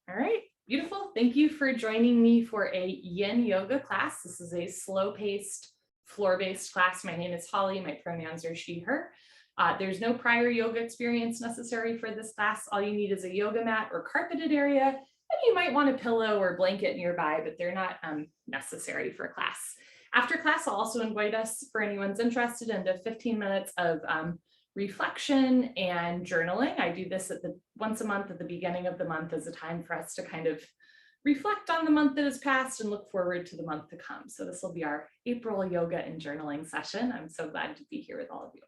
All right, beautiful. Thank you for joining me for a Yin Yoga class. This is a slow-paced, floor-based class. My name is Holly. My pronouns are she, her. There's no prior yoga experience necessary for this class. All you need is a yoga mat or carpeted area, and you might want a pillow or blanket nearby, but they're not necessary for class. After class, I'll also invite us, for anyone's interested, into 15 minutes of reflection and journaling. I do this once a month at the beginning of the month as a time for us to kind of reflect on the month that has passed and look forward to the month to come. So this will be our April yoga and journaling session. I'm so glad to be here with all of you.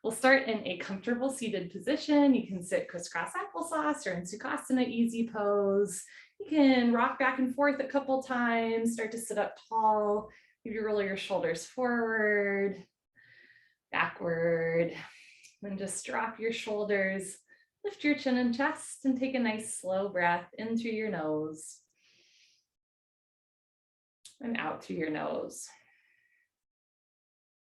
We'll start in a comfortable seated position. You can sit crisscross applesauce or in Sukhasana easy pose. You can rock back and forth a couple times, start to sit up tall. Maybe roll your shoulders forward, backward. Then just drop your shoulders, lift your chin and chest, and take a nice slow breath in through your nose and out through your nose.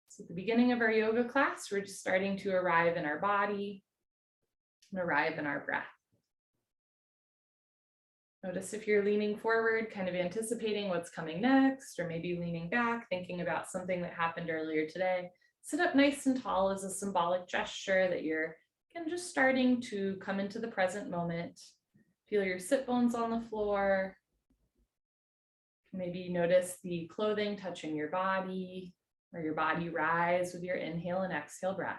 So at the beginning of our yoga class, we're just starting to arrive in our body and arrive in our breath. Notice if you're leaning forward, kind of anticipating what's coming next, or maybe leaning back, thinking about something that happened earlier today. Sit up nice and tall as a symbolic gesture that you're just starting to come into the present moment. Feel your sit bones on the floor. Maybe notice the clothing touching your body, or your body rise with your inhale and exhale breath.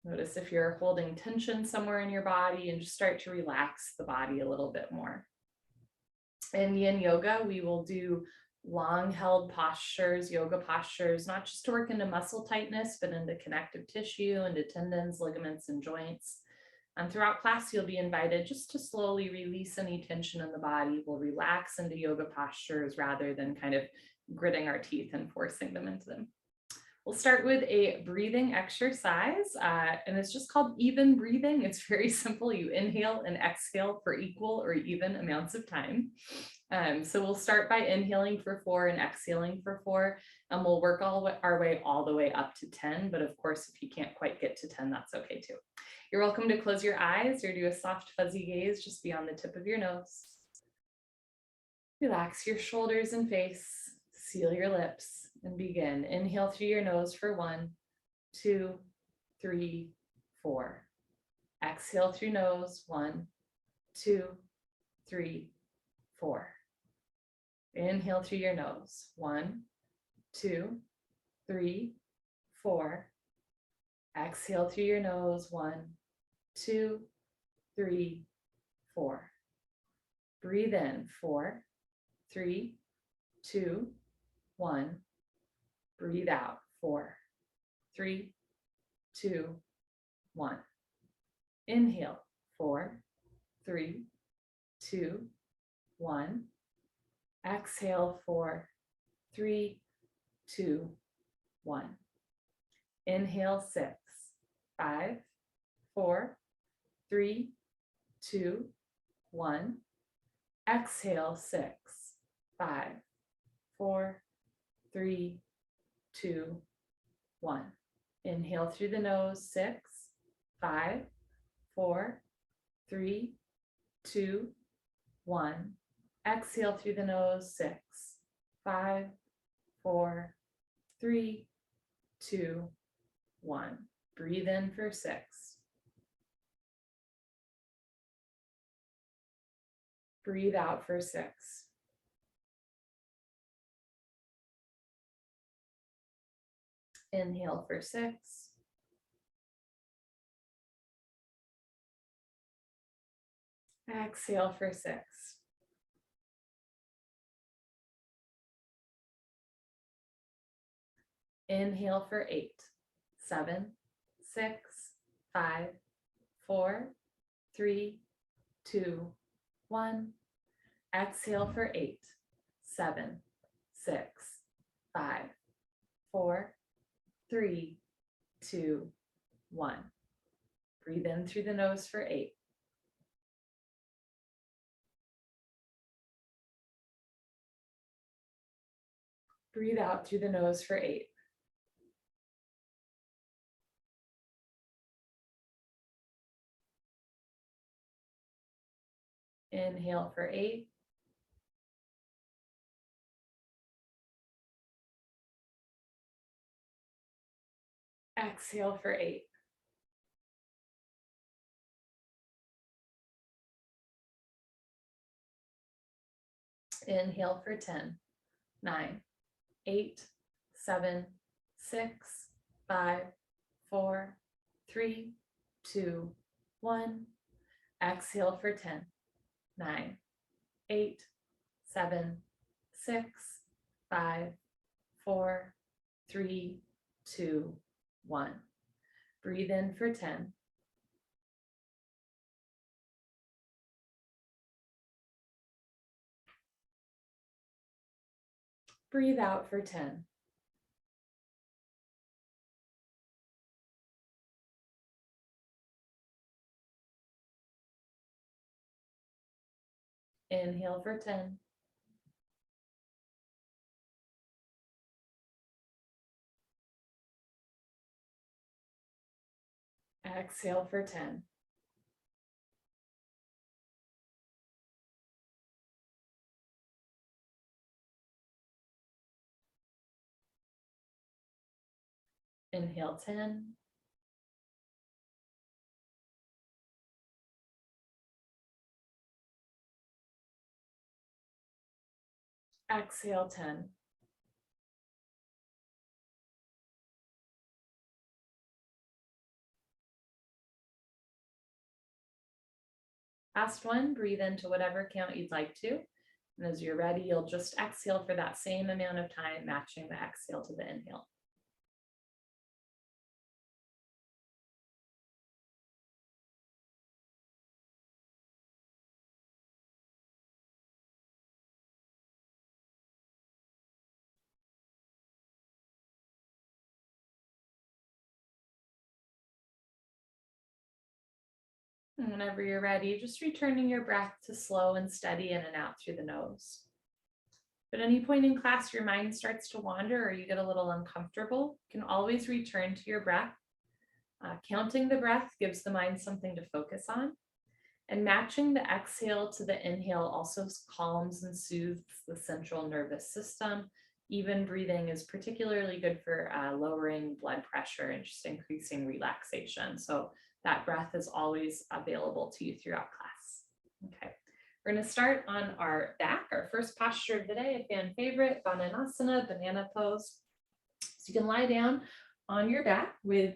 Notice if you're holding tension somewhere in your body, and just start to relax the body a little bit more. In Yin Yoga, we will do long held postures, yoga postures, not just to work into muscle tightness, but into connective tissue, into tendons, ligaments, and joints. And throughout class, you'll be invited just to slowly release any tension in the body. We'll relax into yoga postures rather than kind of gritting our teeth and forcing them into them. We'll start with a breathing exercise, and it's just called even breathing. It's very simple. You inhale and exhale for equal or even amounts of time. So we'll start by inhaling for 4 and exhaling for 4, and we'll work our way all the way up to 10. But of course, if you can't quite get to 10, that's okay too. You're welcome to close your eyes or do a soft fuzzy gaze just beyond the tip of your nose. Relax your shoulders and face, seal your lips, and begin. Inhale through your nose for 1, 2, 3, 4. Exhale through nose, 1, 2, 3, 4. Inhale through your nose, 1, 2, 3, 4. Exhale through your nose, 1, 2, 3, 4. Breathe in, 4, 3, 2, 1. Breathe out, 4, 3, 2, 1. Inhale, 4, 3, 2, 1. Exhale, 4, 3, 2, 1. Inhale, 6, 5, 4, 3, 2, 1. Exhale, 6, 5, 4, 3, 2, 1. Inhale through the nose, 6, 5, 4, 3, 2, 1. Exhale through the nose, 6, 5, 4, 3, 2, 1. Breathe in for 6. Breathe out for 6. Inhale for 6. Exhale for 6. Inhale for 8, 7, 6, 5, 4, 3, 2, 1. Exhale for 8, 7, 6, 5, 4, 3, 2, 1. Breathe in through the nose for 8. Breathe out through the nose for 8. 8. Inhale for 8. Exhale for 8. Inhale for 10, 9, 8, 7, 6, 5, 4, 3, 2, 1. Exhale for 10, 9, 8, 7, 6, 5, 4, 3, 2, 1. Breathe in for 10. Breathe out for 10. Inhale for 10. Exhale for 10. Inhale 10. Exhale 10. Last one, breathe into whatever count you'd like to. And as you're ready, you'll just exhale for that same amount of time, matching the exhale to the inhale. And whenever you're ready, just returning your breath to slow and steady in and out through the nose. If at any point in class your mind starts to wander or you get a little uncomfortable, you can always return to your breath. Counting the breath gives the mind something to focus on. And matching the exhale to the inhale also calms and soothes the central nervous system. Even breathing is particularly good for lowering blood pressure and just increasing relaxation. So that breath is always available to you throughout class. Okay, we're going to start on our back, our first posture of the day, a fan favorite, Bananasana, banana pose. So you can lie down on your back with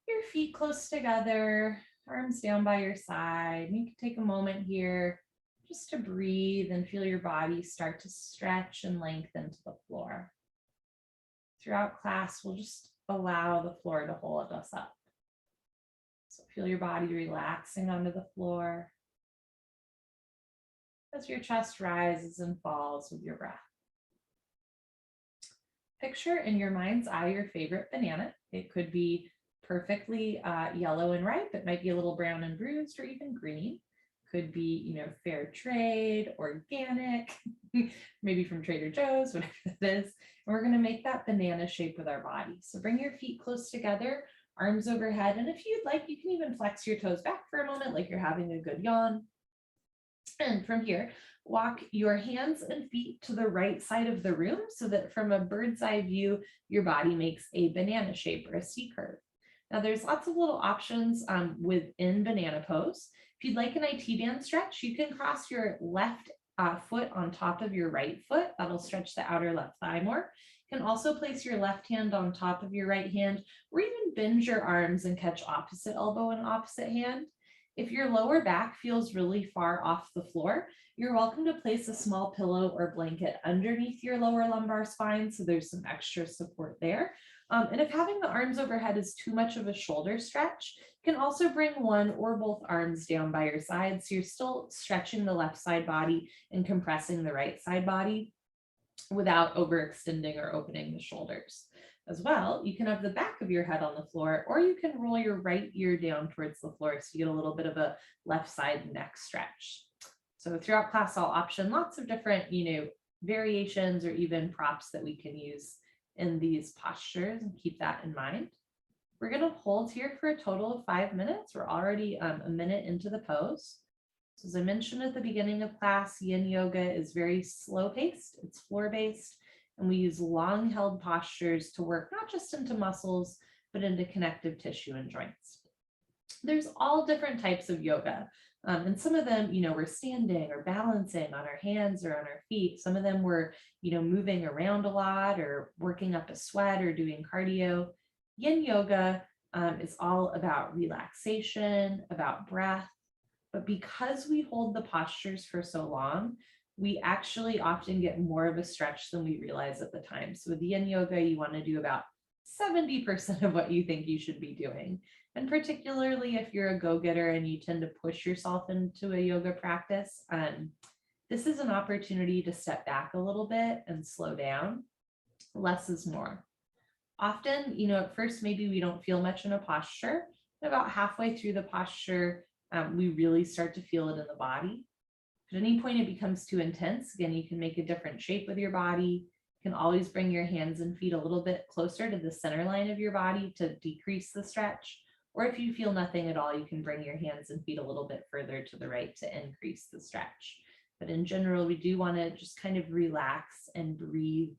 your feet close together, arms down by your side. You can take a moment here just to breathe and feel your body start to stretch and lengthen to the floor. Throughout class, we'll just allow the floor to hold us up. So feel your body relaxing onto the floor as your chest rises and falls with your breath. Picture in your mind's eye your favorite banana. It could be perfectly yellow and ripe. It might be a little brown and bruised or even green. Could be, fair trade, organic, maybe from Trader Joe's, whatever it is. And we're going to make that banana shape with our body. So bring your feet close together, arms overhead. And if you'd like, you can even flex your toes back for a moment, like you're having a good yawn. And from here, walk your hands and feet to the right side of the room so that from a bird's eye view, your body makes a banana shape or a C curve. Now there's lots of little options within banana pose. If you'd like an IT band stretch, you can cross your left foot on top of your right foot. That'll stretch the outer left thigh more. You can also place your left hand on top of your right hand, or even bend your arms and catch opposite elbow and opposite hand. If your lower back feels really far off the floor, you're welcome to place a small pillow or blanket underneath your lower lumbar spine, so there's some extra support there. And if having the arms overhead is too much of a shoulder stretch, you can also bring one or both arms down by your side, so you're still stretching the left side body and compressing the right side body without overextending or opening the shoulders. As well, you can have the back of your head on the floor, or you can roll your right ear down towards the floor so you get a little bit of a left side neck stretch. So throughout class, I'll option lots of different, variations or even props that we can use in these postures, and keep that in mind. We're going to hold here for a total of 5 minutes. We're already a minute into the pose. So as I mentioned at the beginning of class, Yin Yoga is very slow paced, it's floor based, and we use long held postures to work not just into muscles, but into connective tissue and joints. There's all different types of yoga. And some of them, we're standing or balancing on our hands or on our feet. Some of them we're, moving around a lot or working up a sweat or doing cardio. Yin yoga is all about relaxation, about breath. But because we hold the postures for so long, we actually often get more of a stretch than we realize at the time. So with yin yoga, you want to do about 70% of what you think you should be doing. And particularly if you're a go-getter and you tend to push yourself into a yoga practice, this is an opportunity to step back a little bit and slow down. Less is more. Often, at first, maybe we don't feel much in a posture. About halfway through the posture, we really start to feel it in the body. If at any point it becomes too intense, again, you can make a different shape with your body. You can always bring your hands and feet a little bit closer to the center line of your body to decrease the stretch. Or if you feel nothing at all, you can bring your hands and feet a little bit further to the right to increase the stretch. But in general, we do want to just kind of relax and breathe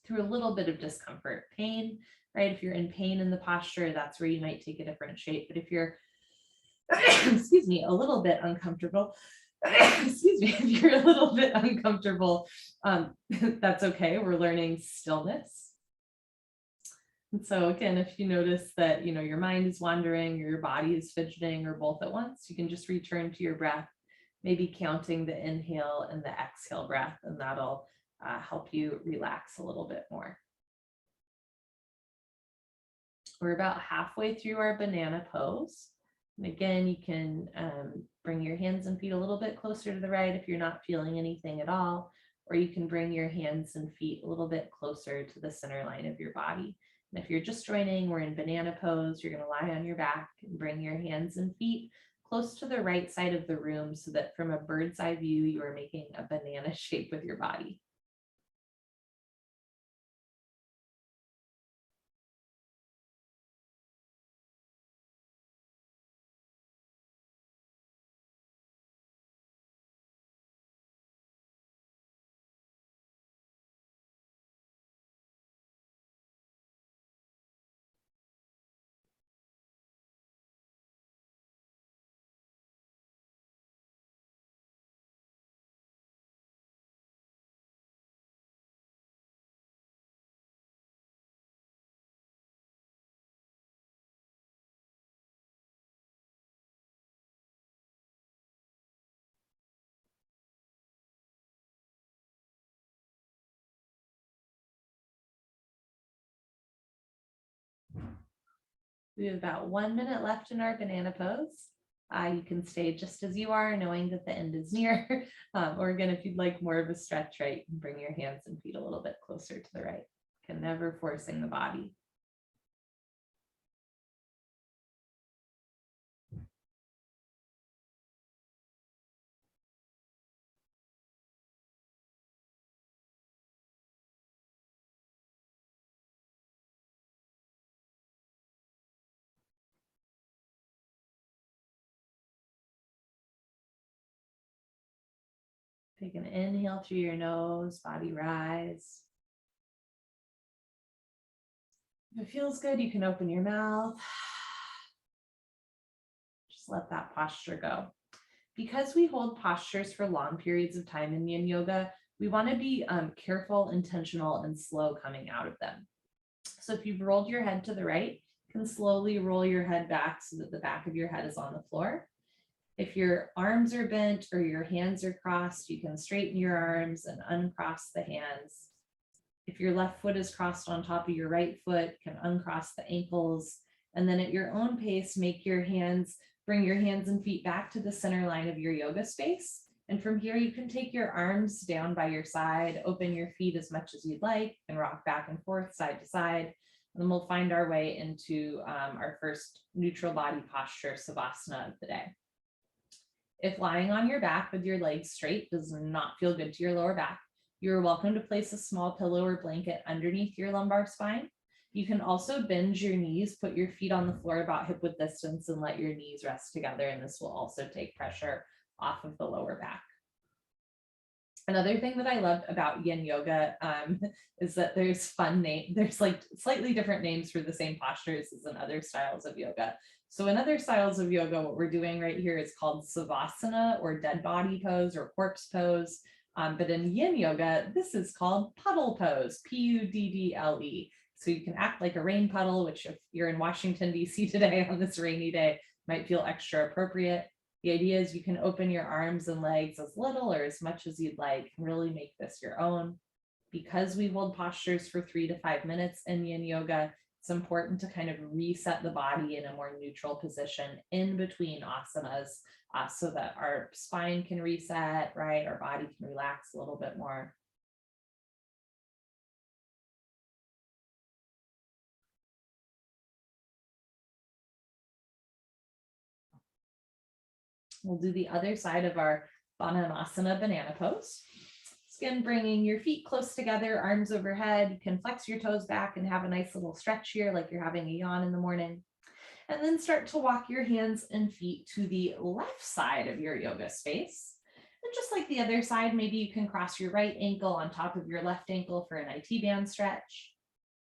through a little bit of discomfort, pain, right? If you're in pain in the posture, that's where you might take a different shape. But if you're, excuse me, a little bit uncomfortable, excuse me, if you're a little bit uncomfortable, that's okay. We're learning stillness. And so again, if you notice that, your mind is wandering or your body is fidgeting or both at once, you can just return to your breath, maybe counting the inhale and the exhale breath, and that'll help you relax a little bit more. We're about halfway through our banana pose. And again, you can bring your hands and feet a little bit closer to the right if you're not feeling anything at all, or you can bring your hands and feet a little bit closer to the center line of your body. And if you're just joining, we're in banana pose. You're going to lie on your back and bring your hands and feet close to the right side of the room so that from a bird's eye view, you are making a banana shape with your body. We have about 1 minute left in our banana pose. You can stay just as you are, knowing that the end is near. Or again, if you'd like more of a stretch, right, you can bring your hands and feet a little bit closer to the right. Again, never forcing the body. Take an inhale through your nose, body rise. If it feels good, you can open your mouth. Just let that posture go. Because we hold postures for long periods of time in Yin Yoga, we want to be careful, intentional, and slow coming out of them. So if you've rolled your head to the right, you can slowly roll your head back so that the back of your head is on the floor. If your arms are bent or your hands are crossed, you can straighten your arms and uncross the hands. If your left foot is crossed on top of your right foot, you can uncross the ankles. And then at your own pace, bring your hands and feet back to the center line of your yoga space. And from here, you can take your arms down by your side, open your feet as much as you'd like, and rock back and forth, side to side. And then we'll find our way into our first neutral body posture, Savasana of the day. If lying on your back with your legs straight does not feel good to your lower back, you're welcome to place a small pillow or blanket underneath your lumbar spine. You can also bend your knees, put your feet on the floor about hip width distance and let your knees rest together. And this will also take pressure off of the lower back. Another thing that I loved about Yin Yoga is that there's there's like slightly different names for the same postures as in other styles of yoga. So in other styles of yoga, what we're doing right here is called Savasana or dead body pose or corpse pose. But in Yin Yoga, this is called puddle pose, Puddle. So you can act like a rain puddle, which if you're in Washington, D.C. today on this rainy day, might feel extra appropriate. The idea is you can open your arms and legs as little or as much as you'd like, and really make this your own. Because we hold postures for 3 to 5 minutes in Yin Yoga, it's important to kind of reset the body in a more neutral position in between asanas so that our spine can reset, right? Our body can relax a little bit more. We'll do the other side of our Bananasana banana pose. Again, bringing your feet close together, arms overhead. You can flex your toes back and have a nice little stretch here, like you're having a yawn in the morning. And then start to walk your hands and feet to the left side of your yoga space. And just like the other side, maybe you can cross your right ankle on top of your left ankle for an IT band stretch.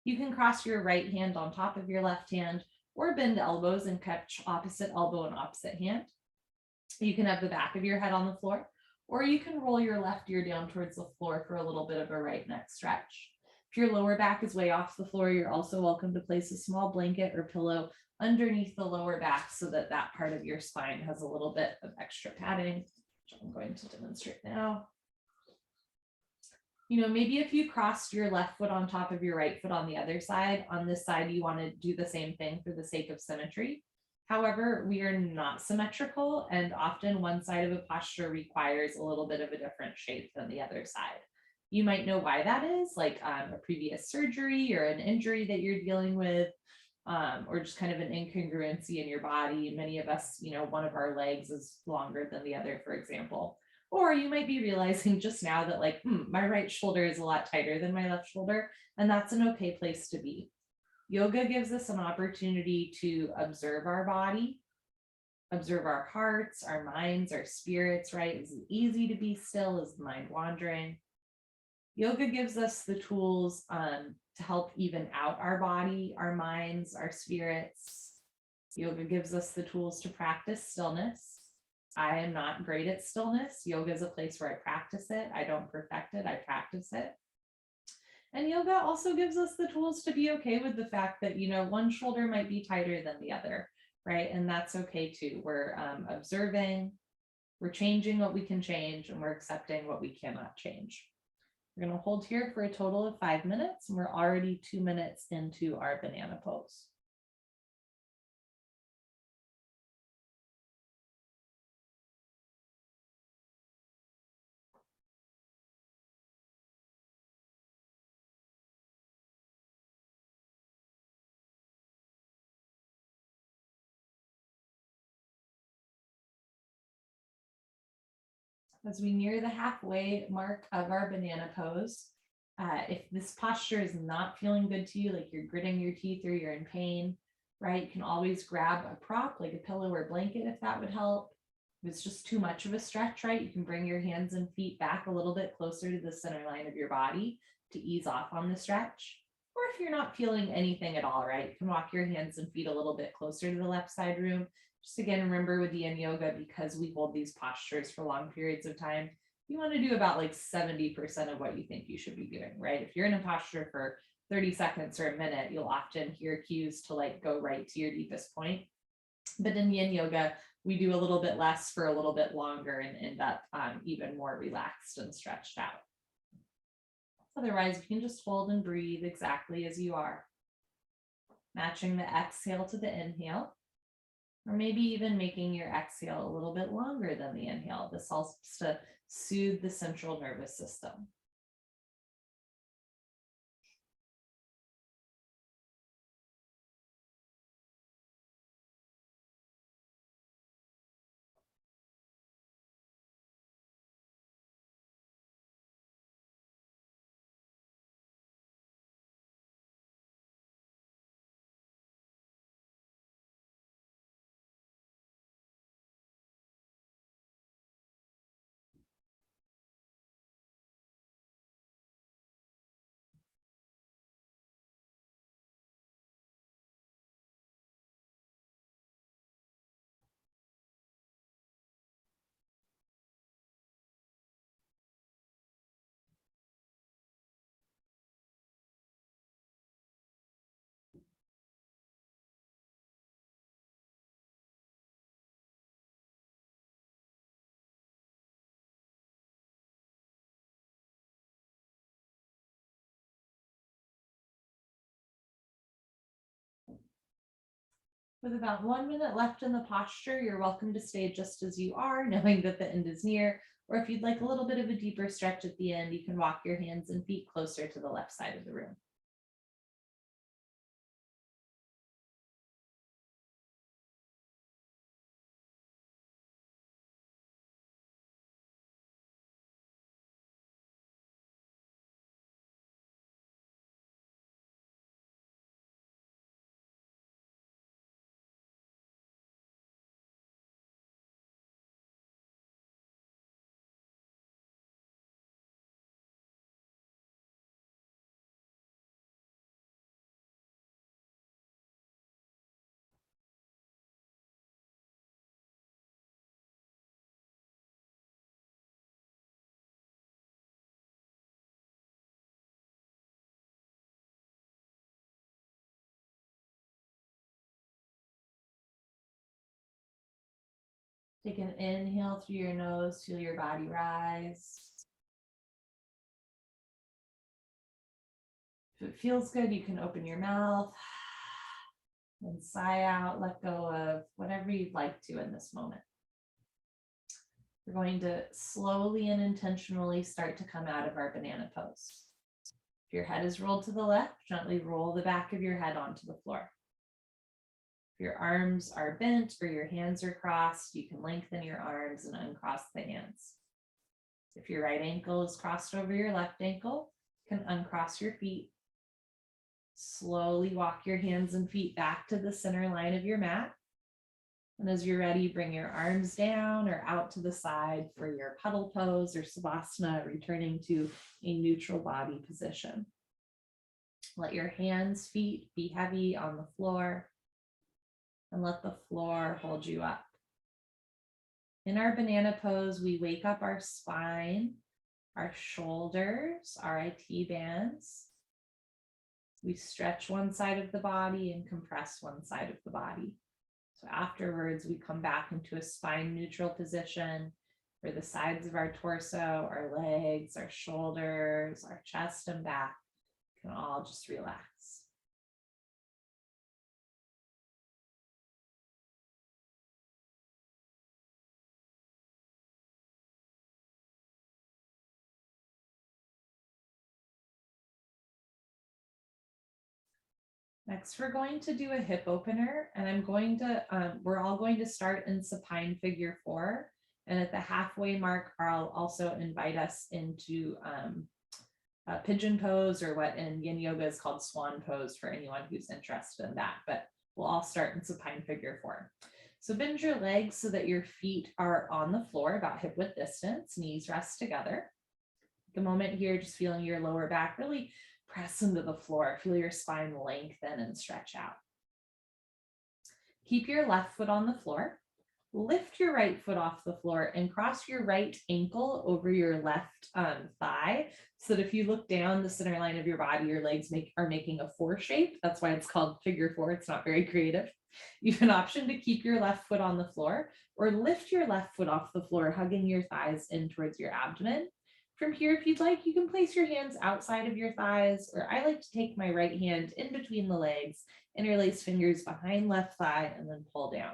You can cross your right hand on top of your left hand or bend elbows and catch opposite elbow and opposite hand. You can have the back of your head on the floor, or you can roll your left ear down towards the floor for a little bit of a right neck stretch. If your lower back is way off the floor, you're also welcome to place a small blanket or pillow underneath the lower back so that that part of your spine has a little bit of extra padding, which I'm going to demonstrate now. You know, maybe if you crossed your left foot on top of your right foot on the other side, on this side, you want to do the same thing for the sake of symmetry. However, we are not symmetrical, and often one side of a posture requires a little bit of a different shape than the other side. You might know why that is, like a previous surgery or an injury that you're dealing with, or just kind of an incongruency in your body. Many of us, you know, one of our legs is longer than the other, for example. Or you might be realizing just now that like, my right shoulder is a lot tighter than my left shoulder, and that's an okay place to be. Yoga gives us an opportunity to observe our body, observe our hearts, our minds, our spirits, right? Is it easy to be still? Is the mind wandering? Yoga gives us the tools to help even out our body, our minds, our spirits. Yoga gives us the tools to practice stillness. I am not great at stillness. Yoga is a place where I practice it. I don't perfect it, I practice it. And yoga also gives us the tools to be okay with the fact that, you know, one shoulder might be tighter than the other, right? And that's okay too. We're observing, we're changing what we can change, and we're accepting what we cannot change. We're going to hold here for a total of 5 minutes, and we're already 2 minutes into our banana pose. As we near the halfway mark of our banana pose, if this posture is not feeling good to you, like you're gritting your teeth or you're in pain, right, you can always grab a prop like a pillow or blanket if that would help. If it's just too much of a stretch, right, you can bring your hands and feet back a little bit closer to the center line of your body to ease off on the stretch. Or if you're not feeling anything at all, right, you can walk your hands and feet a little bit closer to the left side room. Just again, remember with Yin Yoga, because we hold these postures for long periods of time, you want to do about like 70% of what you think you should be doing, right? If you're in a posture for 30 seconds or a minute, you'll often hear cues to like go right to your deepest point. But in Yin Yoga, we do a little bit less for a little bit longer and end up even more relaxed and stretched out. Otherwise, you can just hold and breathe exactly as you are, matching the exhale to the inhale. Or maybe even making your exhale a little bit longer than the inhale. This helps to soothe the central nervous system. With about 1 minute left in the posture, you're welcome to stay just as you are, knowing that the end is near. Or if you'd like a little bit of a deeper stretch at the end, you can walk your hands and feet closer to the left side of the room. Take an inhale through your nose, feel your body rise. If it feels good, you can open your mouth and sigh out, let go of whatever you'd like to in this moment. We're going to slowly and intentionally start to come out of our banana pose. If your head is rolled to the left, gently roll the back of your head onto the floor. If your arms are bent or your hands are crossed, you can lengthen your arms and uncross the hands. If your right ankle is crossed over your left ankle, you can uncross your feet. Slowly walk your hands and feet back to the center line of your mat. And as you're ready, bring your arms down or out to the side for your puddle pose or savasana, returning to a neutral body position. Let your hands, feet be heavy on the floor, and let the floor hold you up. In our banana pose, we wake up our spine, our shoulders, our IT bands. We stretch one side of the body and compress one side of the body. So afterwards, we come back into a spine neutral position where the sides of our torso, our legs, our shoulders, our chest and back can all just relax. Next, we're going to do a hip opener, and we're all going to start in supine figure 4. And at the halfway mark, I'll also invite us into a pigeon pose, or what in Yin Yoga is called swan pose for anyone who's interested in that. But we'll all start in supine figure 4. So bend your legs so that your feet are on the floor about hip width distance, knees rest together. Take a moment here, just feeling your lower back really press into the floor. Feel your spine lengthen and stretch out. Keep your left foot on the floor. Lift your right foot off the floor and cross your right ankle over your left thigh, so that if you look down the center line of your body, your legs are making a 4 shape. That's why it's called figure 4. It's not very creative. You have an option to keep your left foot on the floor or lift your left foot off the floor, hugging your thighs in towards your abdomen. From here, if you'd like, you can place your hands outside of your thighs, or I like to take my right hand in between the legs, interlace fingers behind left thigh, and then pull down.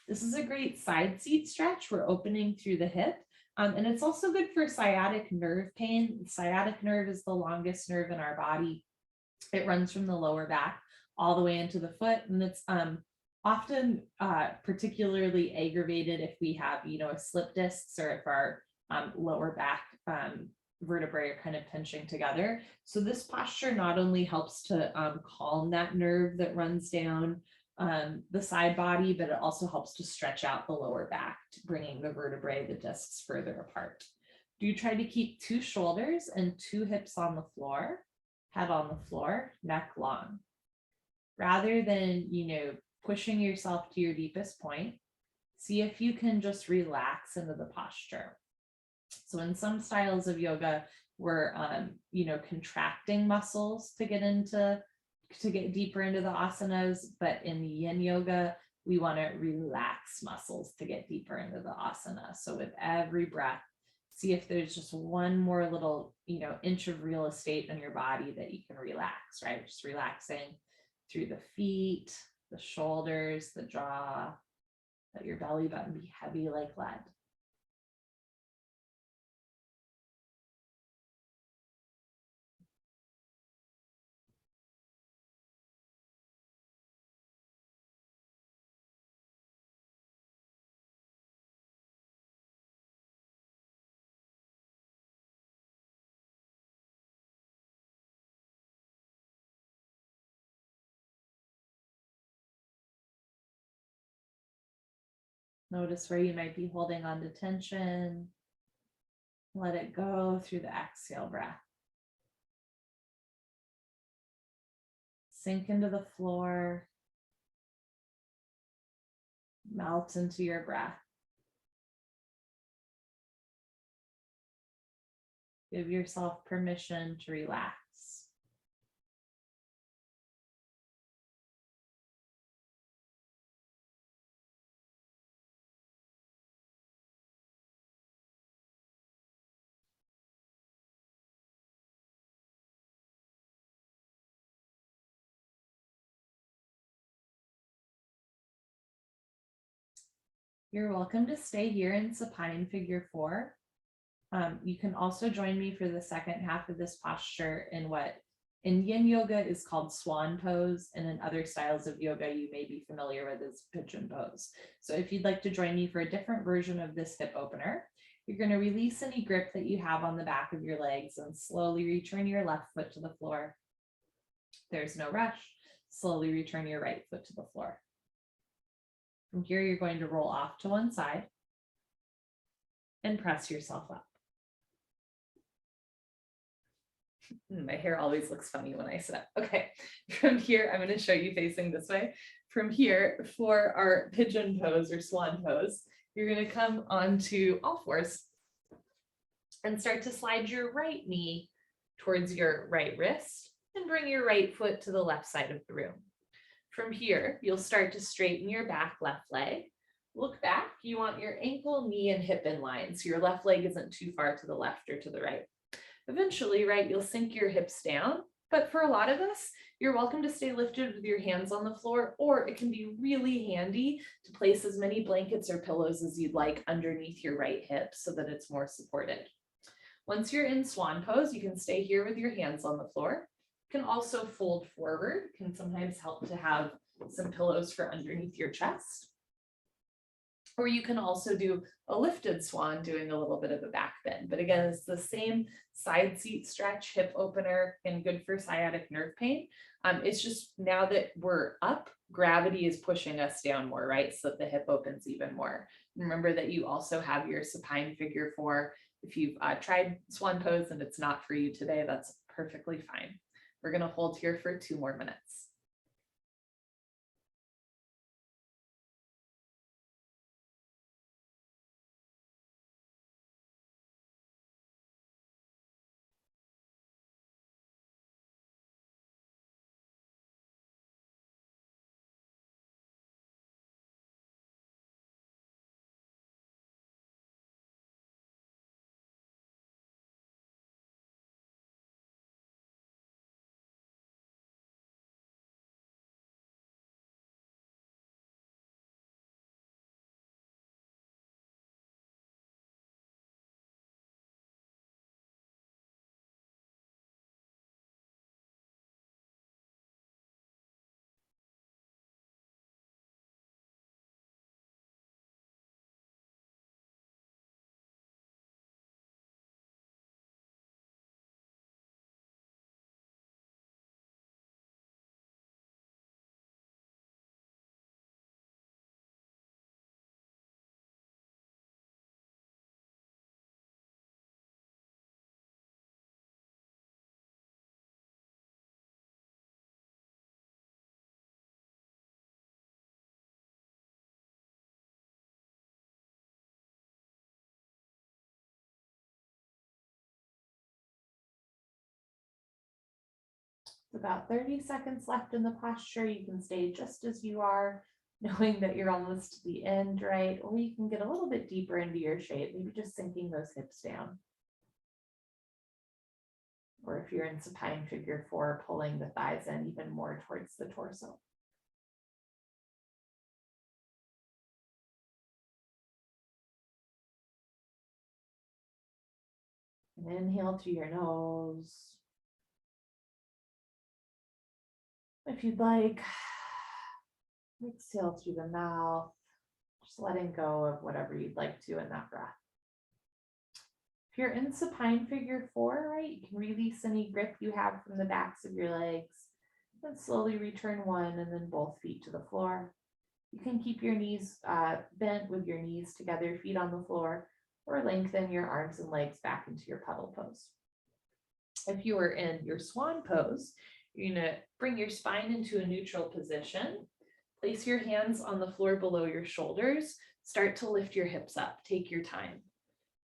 This is a great side seat stretch. We're opening through the hip, and it's also good for sciatic nerve pain. The sciatic nerve is the longest nerve in our body. It runs from the lower back all the way into the foot, and it's often particularly aggravated if we have, a slip discs, or if our lower back vertebrae are kind of pinching together. So this posture not only helps to calm that nerve that runs down the side body, but it also helps to stretch out the lower back, bringing the vertebrae, the discs further apart. Do try to keep 2 shoulders and 2 hips on the floor, head on the floor, neck long. Rather than, pushing yourself to your deepest point, see if you can just relax into the posture. So in some styles of yoga, we're, contracting muscles to get deeper into the asanas, but in Yin Yoga, we want to relax muscles to get deeper into the asana. So with every breath, see if there's just one more little, inch of real estate in your body that you can relax, right? Just relaxing through the feet, the shoulders, the jaw, let your belly button be heavy like lead. Notice where you might be holding on to tension. Let it go through the exhale breath. Sink into the floor. Melt into your breath. Give yourself permission to relax. You're welcome to stay here in supine figure 4. You can also join me for the second half of this posture in what in Yin Yoga is called swan pose, and in other styles of yoga you may be familiar with as pigeon pose. So if you'd like to join me for a different version of this hip opener, you're going to release any grip that you have on the back of your legs and slowly return your left foot to the floor. There's no rush. Slowly return your right foot to the floor. From here, you're going to roll off to one side and press yourself up. My hair always looks funny when I sit up. Okay, from here, I'm going to show you facing this way. From here, for our pigeon pose or swan pose, you're going to come onto all fours and start to slide your right knee towards your right wrist and bring your right foot to the left side of the room. From here, you'll start to straighten your back left leg. Look back, you want your ankle, knee, and hip in line, so your left leg isn't too far to the left or to the right. Eventually, right, you'll sink your hips down, but for a lot of us, you're welcome to stay lifted with your hands on the floor, or it can be really handy to place as many blankets or pillows as you'd like underneath your right hip so that it's more supported. Once you're in swan pose, you can stay here with your hands on the floor. Can also fold forward, can sometimes help to have some pillows for underneath your chest. Or you can also do a lifted swan doing a little bit of a back bend. But again, it's the same side seat stretch, hip opener, and good for sciatic nerve pain. It's just now that we're up, gravity is pushing us down more, right? So that the hip opens even more. Remember that you also have your supine figure 4. If you've tried swan pose and it's not for you today, that's perfectly fine. We're going to hold here for 2 more minutes. About 30 seconds left in the posture. You can stay just as you are, knowing that you're almost to the end, right? Or you can get a little bit deeper into your shape, maybe just sinking those hips down. Or if you're in supine figure 4, pulling the thighs in even more towards the torso. And inhale through your nose. If you'd like, exhale through the mouth, just letting go of whatever you'd like to in that breath. If you're in supine figure 4, right, you can release any grip you have from the backs of your legs, and slowly return one and then both feet to the floor. You can keep your knees bent with your knees together, feet on the floor, or lengthen your arms and legs back into your puddle pose. If you are in your swan pose, you're going to bring your spine into a neutral position. Place your hands on the floor below your shoulders. Start to lift your hips up. Take your time.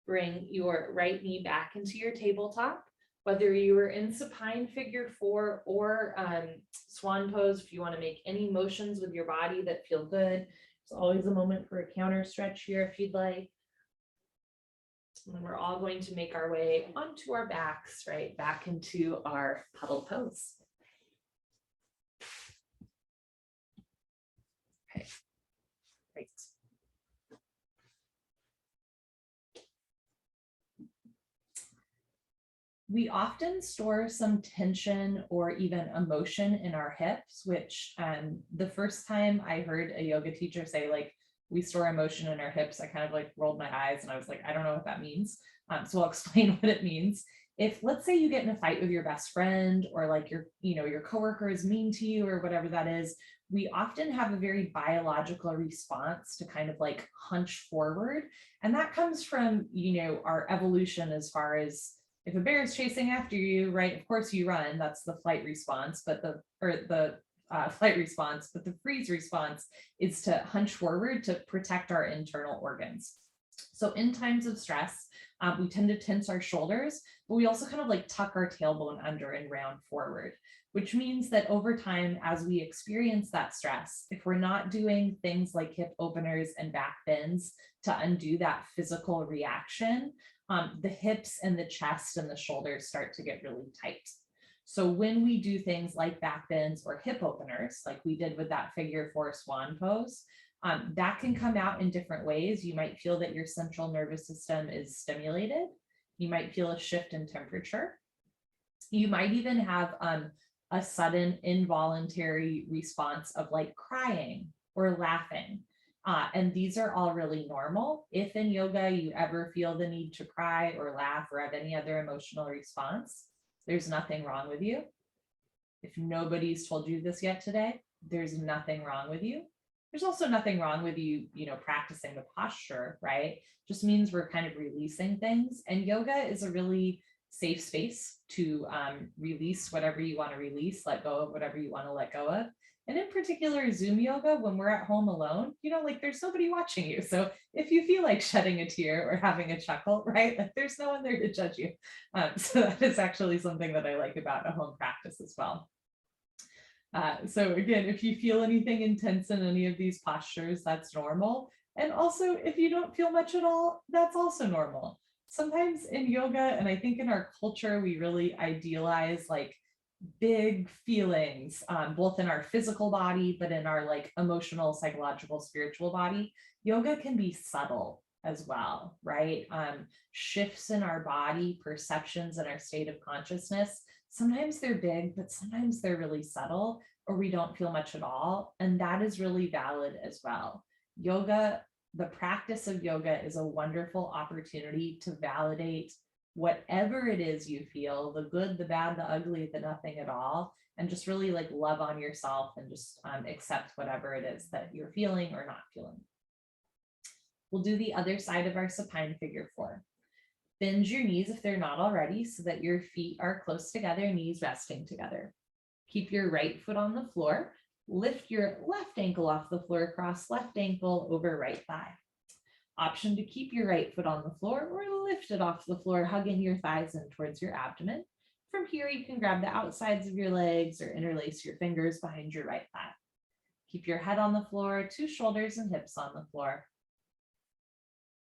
Bring your right knee back into your tabletop. Whether you are in supine figure 4 or swan pose, if you want to make any motions with your body that feel good, there's always a moment for a counter stretch here if you'd like. And we're all going to make our way onto our backs, right, back into our puddle pose. Okay, great. We often store some tension or even emotion in our hips, which the first time I heard a yoga teacher say, like, we store emotion in our hips, I kind of like rolled my eyes and I was like, I don't know what that means. So I'll explain what it means. If, let's say, you get in a fight with your best friend, or like your coworker is mean to you or whatever that is, we often have a very biological response to kind of like hunch forward. And that comes from, our evolution as far as, if a bear is chasing after you, right, of course you run, that's the flight response, but the flight response, but the freeze response is to hunch forward to protect our internal organs. So in times of stress, we tend to tense our shoulders, but we also kind of like tuck our tailbone under and round forward, which means that over time, as we experience that stress, if we're not doing things like hip openers and back bends to undo that physical reaction, the hips and the chest and the shoulders start to get really tight. So when we do things like back bends or hip openers, like we did with that figure 4 swan pose, that can come out in different ways. You might feel that your central nervous system is stimulated. You might feel a shift in temperature. You might even have a sudden involuntary response of like crying or laughing. And these are all really normal. If in yoga you ever feel the need to cry or laugh or have any other emotional response, there's nothing wrong with you. If nobody's told you this yet today, there's nothing wrong with you. There's also nothing wrong with you, practicing the posture, right? Just means we're kind of releasing things. And yoga is a really safe space to release whatever you want to release, let go of whatever you want to let go of. And in particular, Zoom yoga, when we're at home alone, like there's nobody watching you. So if you feel like shedding a tear or having a chuckle, right, like there's no one there to judge you. So that is actually something that I like about a home practice as well. So again, if you feel anything intense in any of these postures, that's normal. And also, if you don't feel much at all, that's also normal. Sometimes in yoga, and I think in our culture, we really idealize like big feelings, both in our physical body, but in our like emotional, psychological, spiritual body. Yoga can be subtle as well, right? Shifts in our body, perceptions in our state of consciousness. Sometimes they're big, but sometimes they're really subtle, or we don't feel much at all. And that is really valid as well. Yoga, the practice of yoga is a wonderful opportunity to validate whatever it is you feel, the good, the bad, the ugly, the nothing at all, and just really like love on yourself and just accept whatever it is that you're feeling or not feeling. We'll do the other side of our supine figure 4. Bend your knees if they're not already so that your feet are close together, knees resting together. Keep your right foot on the floor. Lift your left ankle off the floor, cross left ankle over right thigh. Option to keep your right foot on the floor or lift it off the floor, hugging your thighs in towards your abdomen. From here, you can grab the outsides of your legs or interlace your fingers behind your right thigh. Keep your head on the floor, 2 shoulders and hips on the floor.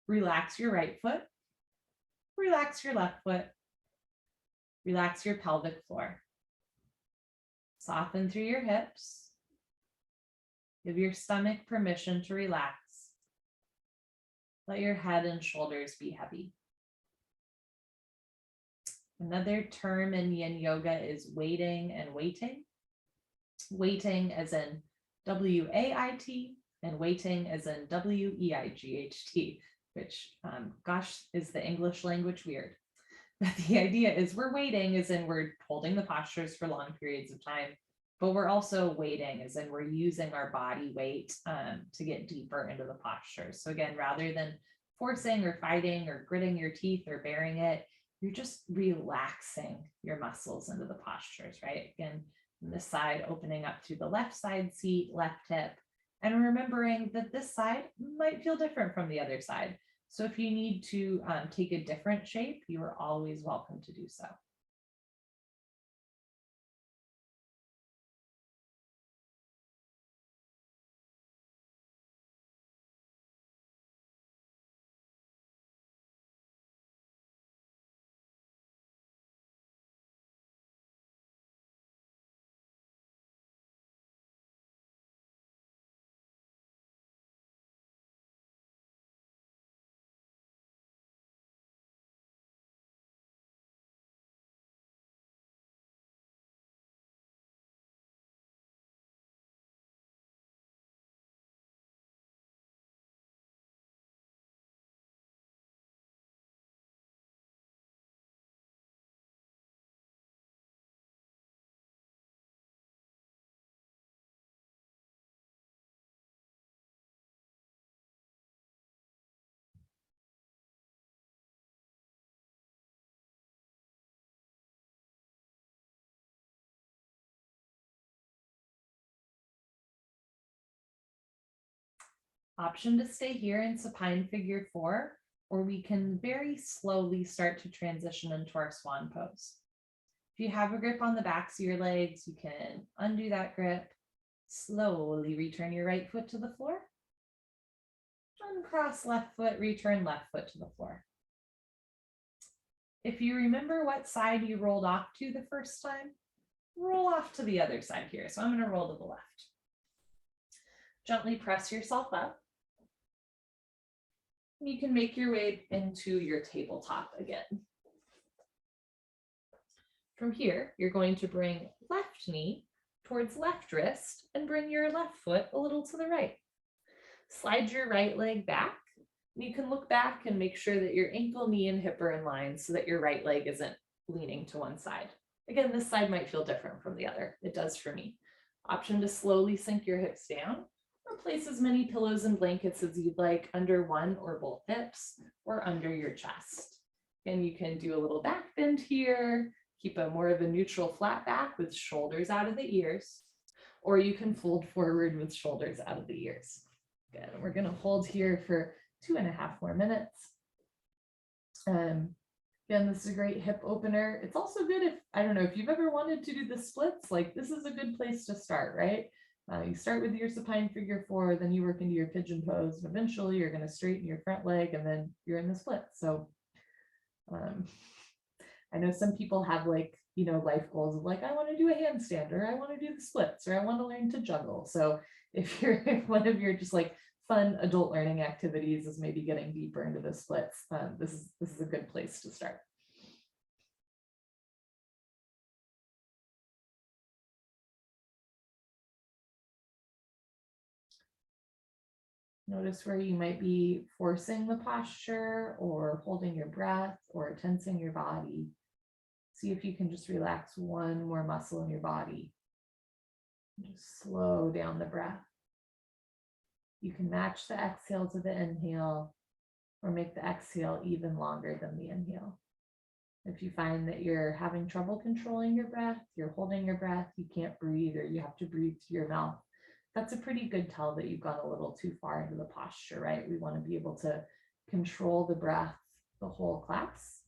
Relax your right foot. Relax your left foot. Relax your pelvic floor. Soften through your hips. Give your stomach permission to relax. Let your head and shoulders be heavy. Another term in Yin Yoga is waiting and waiting. Waiting as in W-A-I-T and waiting as in W-E-I-G-H-T, which, gosh, is the English language weird. But the idea is we're waiting as in we're holding the postures for long periods of time, but we're also waiting as in we're using our body weight to get deeper into the postures. So again, rather than forcing or fighting or gritting your teeth or bearing it, you're just relaxing your muscles into the postures, right? Again, this side opening up through the left side seat, left hip, and remembering that this side might feel different from the other side. So if you need to take a different shape, you are always welcome to do so. Option to stay here in supine figure 4, or we can very slowly start to transition into our swan pose. If you have a grip on the backs of your legs, you can undo that grip, slowly return your right foot to the floor, uncross left foot, return left foot to the floor. If you remember what side you rolled off to the first time, roll off to the other side here. So I'm going to roll to the left. Gently press yourself up. You can make your way into your tabletop again. From here, you're going to bring left knee towards left wrist and bring your left foot a little to the right. Slide your right leg back. You can look back and make sure that your ankle, knee, and hip are in line so that your right leg isn't leaning to one side. Again, this side might feel different from the other. It does for me. Option to slowly sink your hips down, or place as many pillows and blankets as you'd like under one or both hips or under your chest. And you can do a little back bend here, keep a more of a neutral flat back with shoulders out of the ears, or you can fold forward with shoulders out of the ears. Good. And we're going to hold here for 2.5 more minutes. Again, this is a great hip opener. It's also good if, I don't know, if you've ever wanted to do the splits, like this is a good place to start, right? You start with your supine figure 4, then you work into your pigeon pose, and eventually you're going to straighten your front leg, and then you're in the split. So I know some people have like, you know, life goals of like, I want to do a handstand, or I want to do the splits, or I want to learn to juggle. So if you're one of your just like fun adult learning activities is maybe getting deeper into the splits, this is a good place to start. Notice where you might be forcing the posture or holding your breath or tensing your body. See if you can just relax one more muscle in your body. Just slow down the breath. You can match the exhale to the inhale or make the exhale even longer than the inhale. If you find that you're having trouble controlling your breath, you're holding your breath, you can't breathe, or you have to breathe through your mouth, that's a pretty good tell that you've gone a little too far into the posture, right? We want to be able to control the breath the whole class.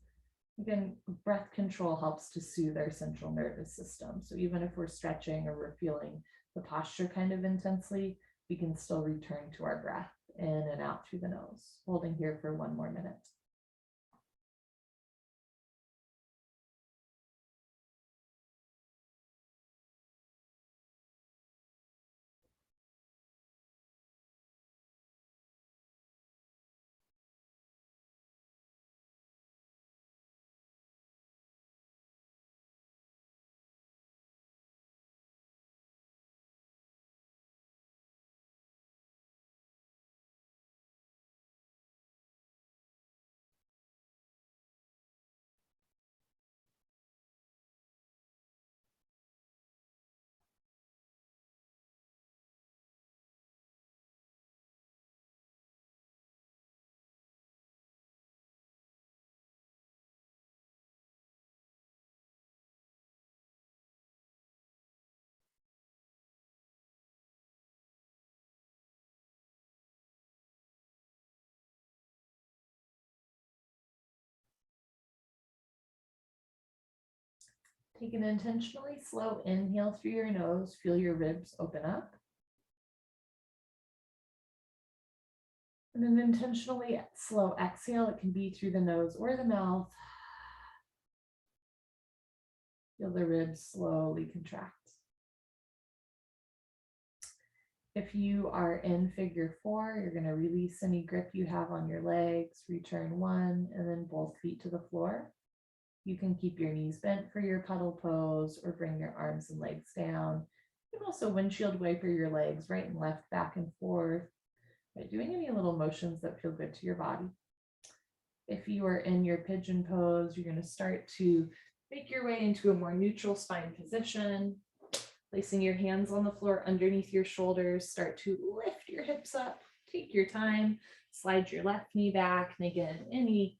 Again, breath control helps to soothe our central nervous system. So even if we're stretching or we're feeling the posture kind of intensely, we can still return to our breath in and out through the nose, holding here for 1 more minute. Take an intentionally slow inhale through your nose. Feel your ribs open up. And an intentionally slow exhale. It can be through the nose or the mouth. Feel the ribs slowly contract. If you are in figure 4, you're going to release any grip you have on your legs, return one, and then both feet to the floor. You can keep your knees bent for your puddle pose or bring your arms and legs down. You can also windshield wiper your legs right and left, back and forth, by doing any little motions that feel good to your body. If you are in your pigeon pose, you're going to start to make your way into a more neutral spine position. Placing your hands on the floor underneath your shoulders, start to lift your hips up. Take your time, slide your left knee back, and again, any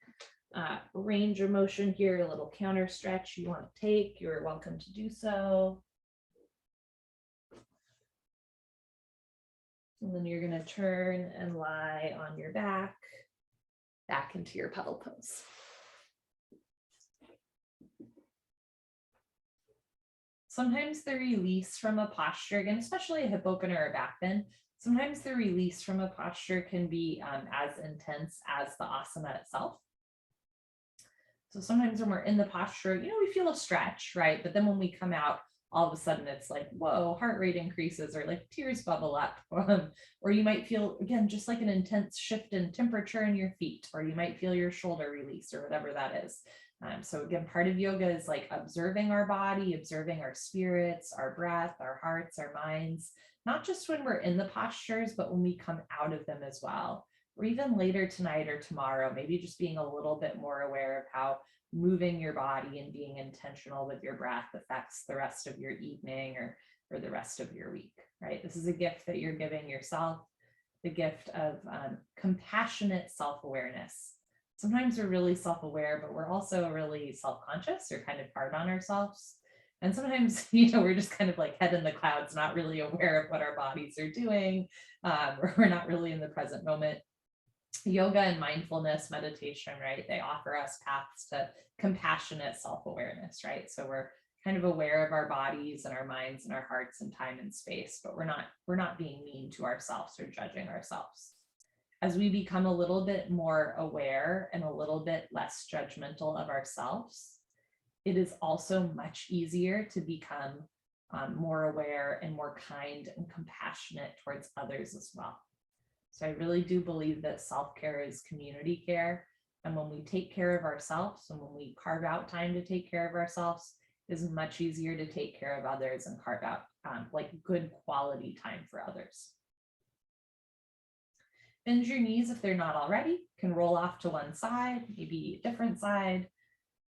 range of motion here, a little counter stretch you want to take, you're welcome to do so. And then you're going to turn and lie on your back into your puddle pose. Sometimes the release from a posture, again, especially a hip opener or a back bend, sometimes the release from a posture can be as intense as the asana itself. So sometimes when we're in the posture, we feel a stretch, right? But then when we come out, all of a sudden it's like, whoa, heart rate increases or like tears bubble up. Or you might feel, again, just like an intense shift in temperature in your feet, or you might feel your shoulder release or whatever that is. So again, part of yoga is like observing our body, observing our spirits, our breath, our hearts, our minds, not just when we're in the postures, but when we come out of them as well. Or even later tonight or tomorrow, maybe just being a little bit more aware of how moving your body and being intentional with your breath affects the rest of your evening or the rest of your week, right? This is a gift that you're giving yourself, the gift of compassionate self-awareness. Sometimes we're really self-aware, but we're also really self-conscious or kind of hard on ourselves. And sometimes, we're just kind of like head in the clouds, not really aware of what our bodies are doing, or we're not really in the present moment. Yoga and mindfulness meditation, right? They offer us paths to compassionate self-awareness, right? So we're kind of aware of our bodies and our minds and our hearts in time and space, but we're not being mean to ourselves or judging ourselves. As we become a little bit more aware and a little bit less judgmental of ourselves, it is also much easier to become more aware and more kind and compassionate towards others as well. So I really do believe that self-care is community care. And when we take care of ourselves and when we carve out time to take care of ourselves, it's much easier to take care of others and carve out like good quality time for others. Bend your knees if they're not already, can roll off to one side, maybe a different side,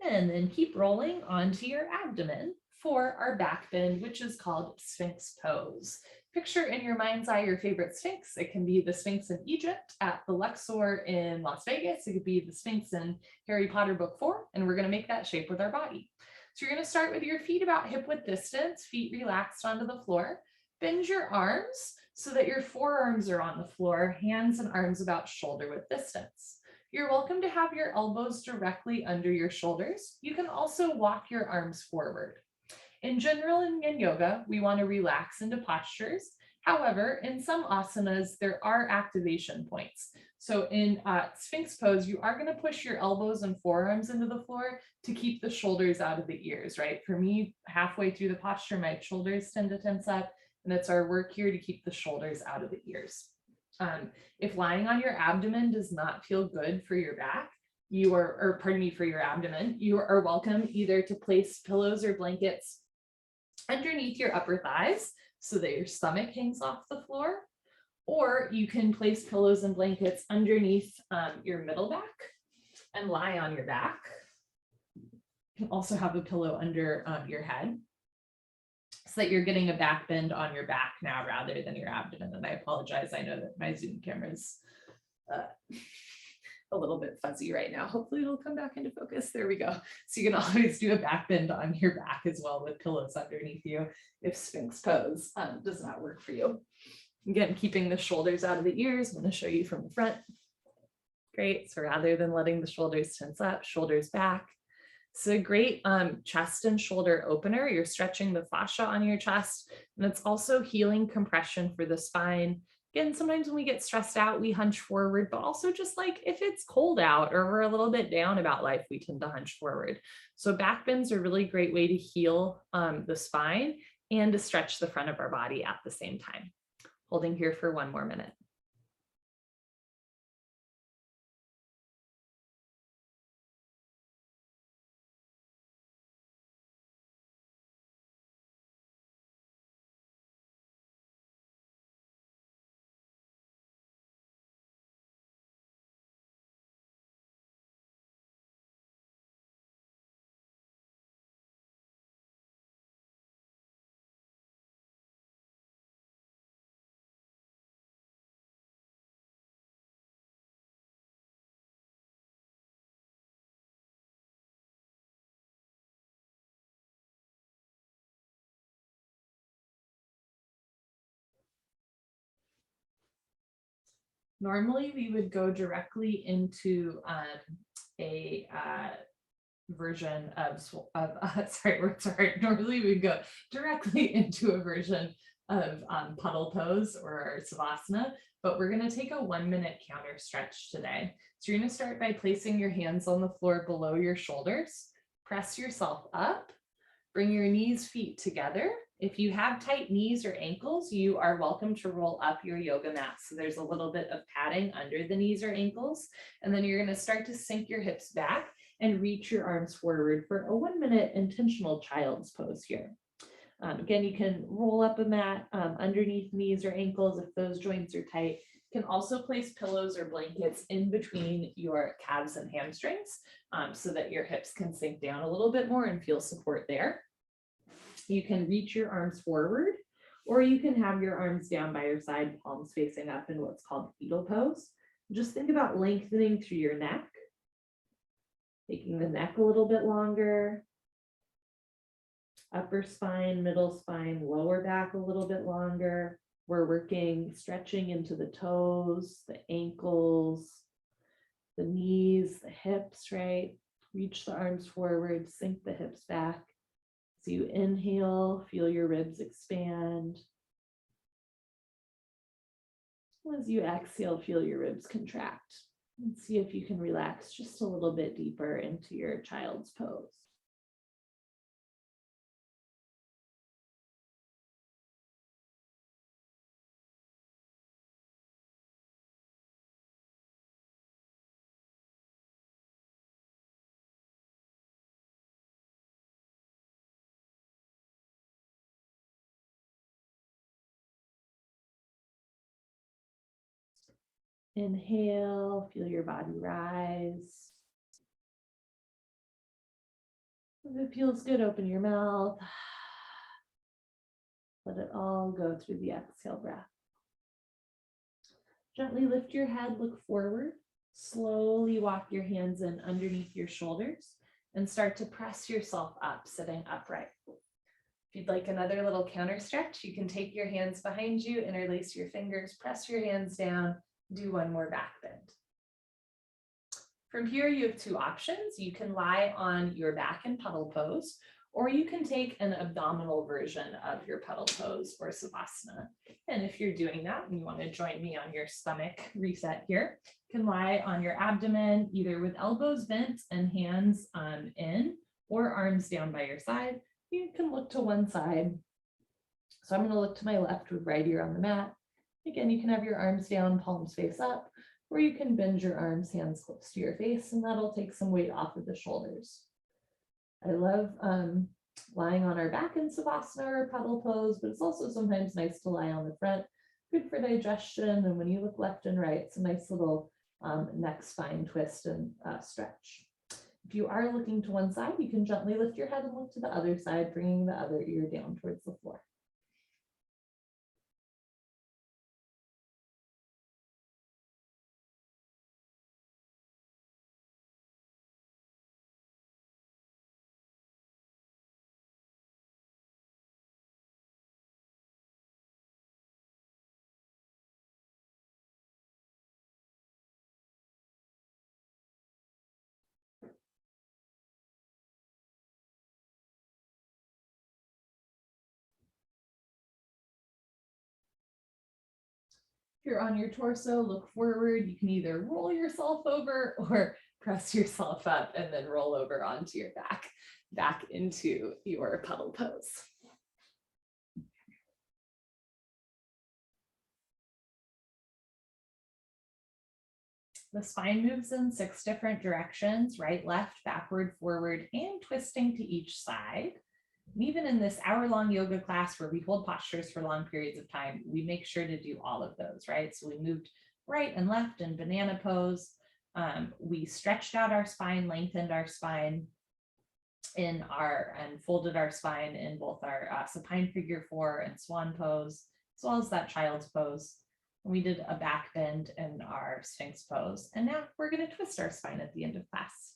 and then keep rolling onto your abdomen for our back bend, which is called Sphinx pose. Picture in your mind's eye your favorite Sphinx. It can be the Sphinx in Egypt at the Luxor in Las Vegas. It could be the Sphinx in Harry Potter book 4, and we're going to make that shape with our body. So you're going to start with your feet about hip width distance, feet relaxed onto the floor. Bend your arms so that your forearms are on the floor, hands and arms about shoulder width distance. You're welcome to have your elbows directly under your shoulders. You can also walk your arms forward. In general, in Yin Yoga, we want to relax into postures. However, in some asanas, there are activation points. So in Sphinx pose, you are going to push your elbows and forearms into the floor to keep the shoulders out of the ears, right? For me, halfway through the posture, my shoulders tend to tense up, and it's our work here to keep the shoulders out of the ears. If lying on your abdomen does not feel good for your back, for your abdomen, you are welcome either to place pillows or blankets underneath your upper thighs so that your stomach hangs off the floor, or you can place pillows and blankets underneath your middle back and lie on your back. You can also have a pillow under your head so that you're getting a back bend on your back now rather than your abdomen. And I apologize, I know that my Zoom camera's a little bit fuzzy right now. Hopefully it'll come back into focus. There we go. So you can always do a back bend on your back as well with pillows underneath you if Sphinx pose does not work for you. Again, keeping the shoulders out of the ears. I'm going to show you from the front. Great. So rather than letting the shoulders tense up, shoulders back, It's a great chest and shoulder opener. You're stretching the fascia on your chest, and it's also healing compression for the spine. Again, sometimes when we get stressed out, we hunch forward, but also just like if it's cold out or we're a little bit down about life, we tend to hunch forward. So back bends are a really great way to heal the spine and to stretch the front of our body at the same time. Holding here for one more minute. Normally, we would go directly into a version of sorry. Normally, we'd go directly into a version of puddle pose or savasana, but we're going to take a 1-minute counter stretch today. So you're going to start by placing your hands on the floor below your shoulders. Press yourself up. Bring your knees, feet together. If you have tight knees or ankles, you are welcome to roll up your yoga mat. So there's a little bit of padding under the knees or ankles. And then you're going to start to sink your hips back and reach your arms forward for a 1-minute intentional child's pose here. Again, you can roll up a mat underneath knees or ankles if those joints are tight. You can also place pillows or blankets in between your calves and hamstrings so that your hips can sink down a little bit more and feel support there. You can reach your arms forward, or you can have your arms down by your side, palms facing up in what's called fetal pose. Just think about lengthening through your neck, making the neck a little bit longer, upper spine, middle spine, lower back a little bit longer. We're working, stretching into the toes, the ankles, the knees, the hips, right? Reach the arms forward, sink the hips back. So you inhale, feel your ribs expand. As you exhale, feel your ribs contract. And see if you can relax just a little bit deeper into your child's pose. Inhale, feel your body rise. If it feels good, open your mouth. Let it all go through the exhale breath. Gently lift your head, look forward. Slowly walk your hands in underneath your shoulders and start to press yourself up, sitting upright. If you'd like another little counter stretch, you can take your hands behind you, interlace your fingers, press your hands down, do one more back bend. From here, you have two options. You can lie on your back in puddle pose, or you can take an abdominal version of your puddle pose or savasana. And if you're doing that and you want to join me on your stomach reset here, you can lie on your abdomen, either with elbows bent and hands in, or arms down by your side. You can look to one side. So I'm going to look to my left with right ear on the mat. Again, you can have your arms down, palms face up, or you can bend your arms, hands close to your face, and that'll take some weight off of the shoulders. I love lying on our back in savasana or puddle pose, but it's also sometimes nice to lie on the front. Good for digestion, and when you look left and right, it's a nice little neck spine twist and stretch. If you are looking to one side, you can gently lift your head and look to the other side, bringing the other ear down towards the floor. you're on your torso, look forward. You can either roll yourself over or press yourself up and then roll over onto your back into your puddle pose. The spine moves in 6 different directions: right, left, backward, forward, and twisting to each side. And even in this hour-long yoga class where we hold postures for long periods of time, we make sure to do all of those, right? So we moved right and left in banana pose. We stretched out our spine, lengthened our spine and folded our spine in both our supine figure 4 and swan pose, as well as that child's pose. We did a back bend in our Sphinx pose. And now we're going to twist our spine at the end of class.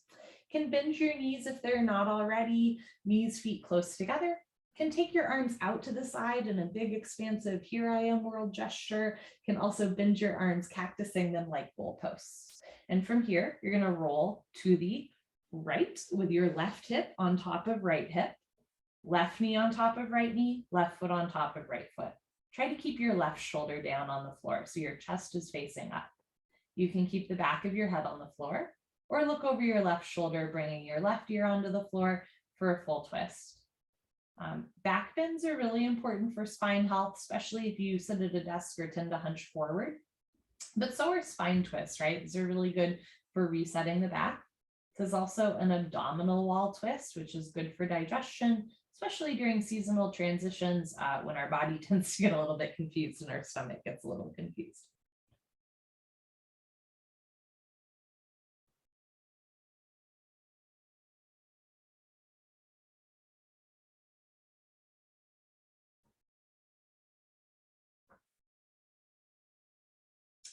Can bend your knees if they're not already, knees, feet close together. Can take your arms out to the side in a big expansive here I am world gesture. Can also bend your arms, cactusing them like goalposts. And from here, you're going to roll to the right with your left hip on top of right hip, left knee on top of right knee, left foot on top of right foot. Try to keep your left shoulder down on the floor so your chest is facing up. You can keep the back of your head on the floor or look over your left shoulder, bringing your left ear onto the floor for a full twist. Back bends are really important for spine health, especially if you sit at a desk or tend to hunch forward. But so are spine twists, right? These are really good for resetting the back. There's also an abdominal wall twist, which is good for digestion, especially during seasonal transitions when our body tends to get a little bit confused and our stomach gets a little confused.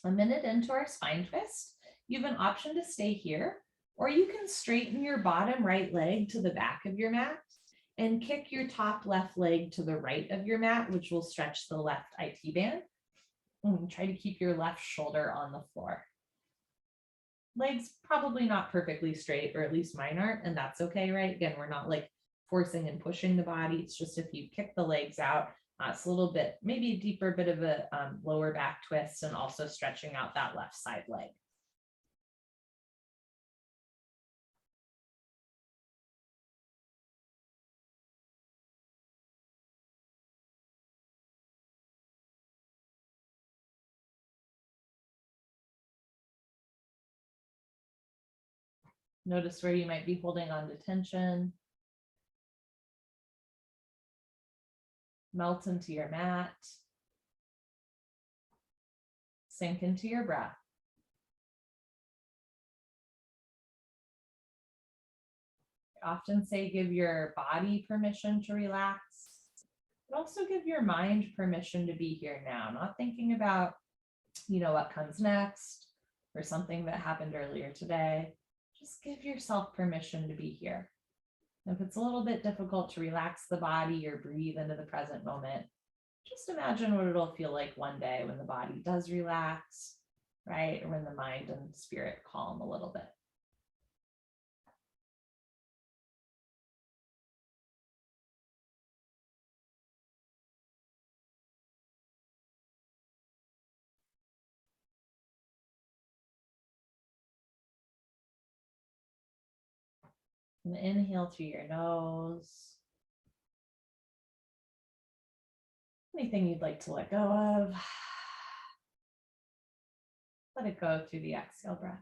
A minute into our spine twist, you have an option to stay here, or you can straighten your bottom right leg to the back of your mat and kick your top left leg to the right of your mat, which will stretch the left IT band. And try to keep your left shoulder on the floor. Legs probably not perfectly straight, or at least mine aren't, and that's okay, right? Again, we're not like forcing and pushing the body. It's just if you kick the legs out, it's a little bit, maybe a deeper bit of a lower back twist, and also stretching out that left side leg. Notice where you might be holding on to tension. Melt into your mat. Sink into your breath. I often say give your body permission to relax, but also give your mind permission to be here now, not thinking about, what comes next or something that happened earlier today. Just give yourself permission to be here. If it's a little bit difficult to relax the body or breathe into the present moment, just imagine what it'll feel like one day when the body does relax, right? Or when the mind and spirit calm a little bit. And inhale through your nose. Anything you'd like to let go of, let it go through the exhale breath.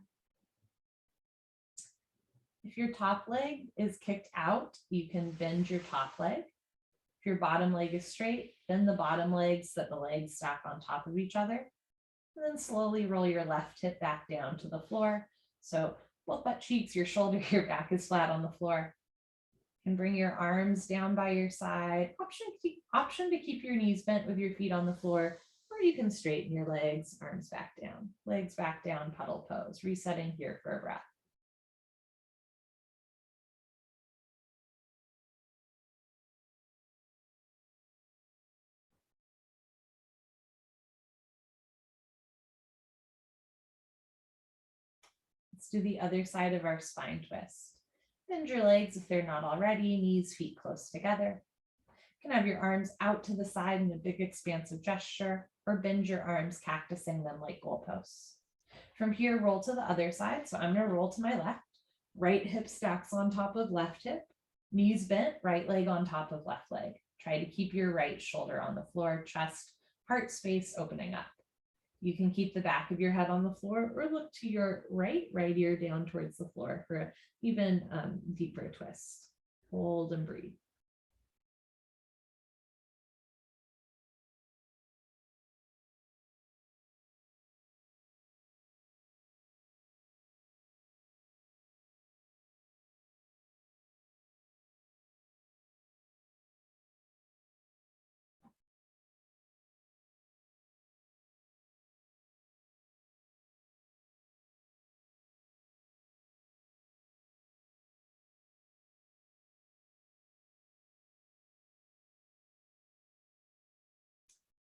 If your top leg is kicked out, you can bend your top leg. If your bottom leg is straight, bend the bottom legs so that the legs stack on top of each other. And then slowly roll your left hip back down to the floor. So both butt cheeks, your shoulder, your back is flat on the floor. And bring your arms down by your side. Option to keep your knees bent with your feet on the floor, or you can straighten your legs, arms back down, legs back down, puddle pose, resetting here for a breath. Let's do the other side of our spine twist. Bend your legs if they're not already, knees, feet close together. You can have your arms out to the side in a big expansive gesture, or bend your arms, cactusing them like goalposts. From here, roll to the other side. So I'm going to roll to my left. Right hip stacks on top of left hip. Knees bent, right leg on top of left leg. Try to keep your right shoulder on the floor, chest, heart space opening up. You can keep the back of your head on the floor or look to your right ear down towards the floor for an even deeper twist. Hold and breathe.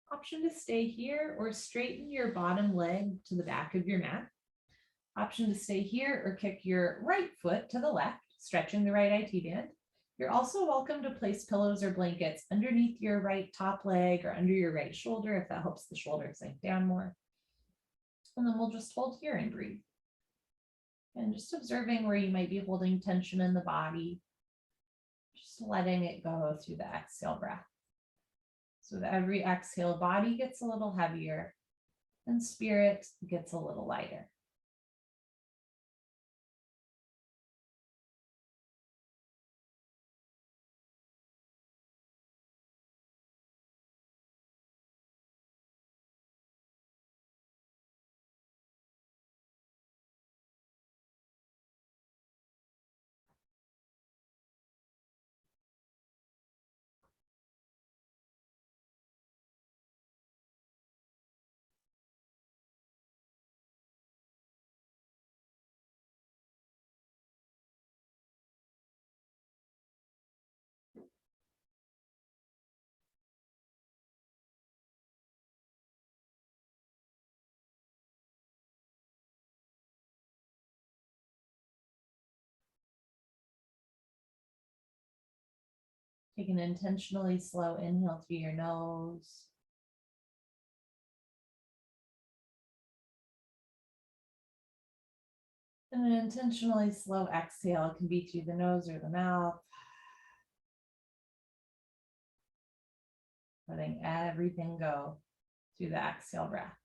Option to stay here or straighten your bottom leg to the back of your mat. Option to stay here or kick your right foot to the left, stretching the right IT band. You're also welcome to place pillows or blankets underneath your right top leg or under your right shoulder if that helps the shoulder sink down more. And then we'll just hold here and breathe. And just observing where you might be holding tension in the body, just letting it go through the exhale breath. So with every exhale, body gets a little heavier and spirit gets a little lighter. Take an intentionally slow inhale through your nose. And an intentionally slow exhale can be through the nose or the mouth. Letting everything go through the exhale breath.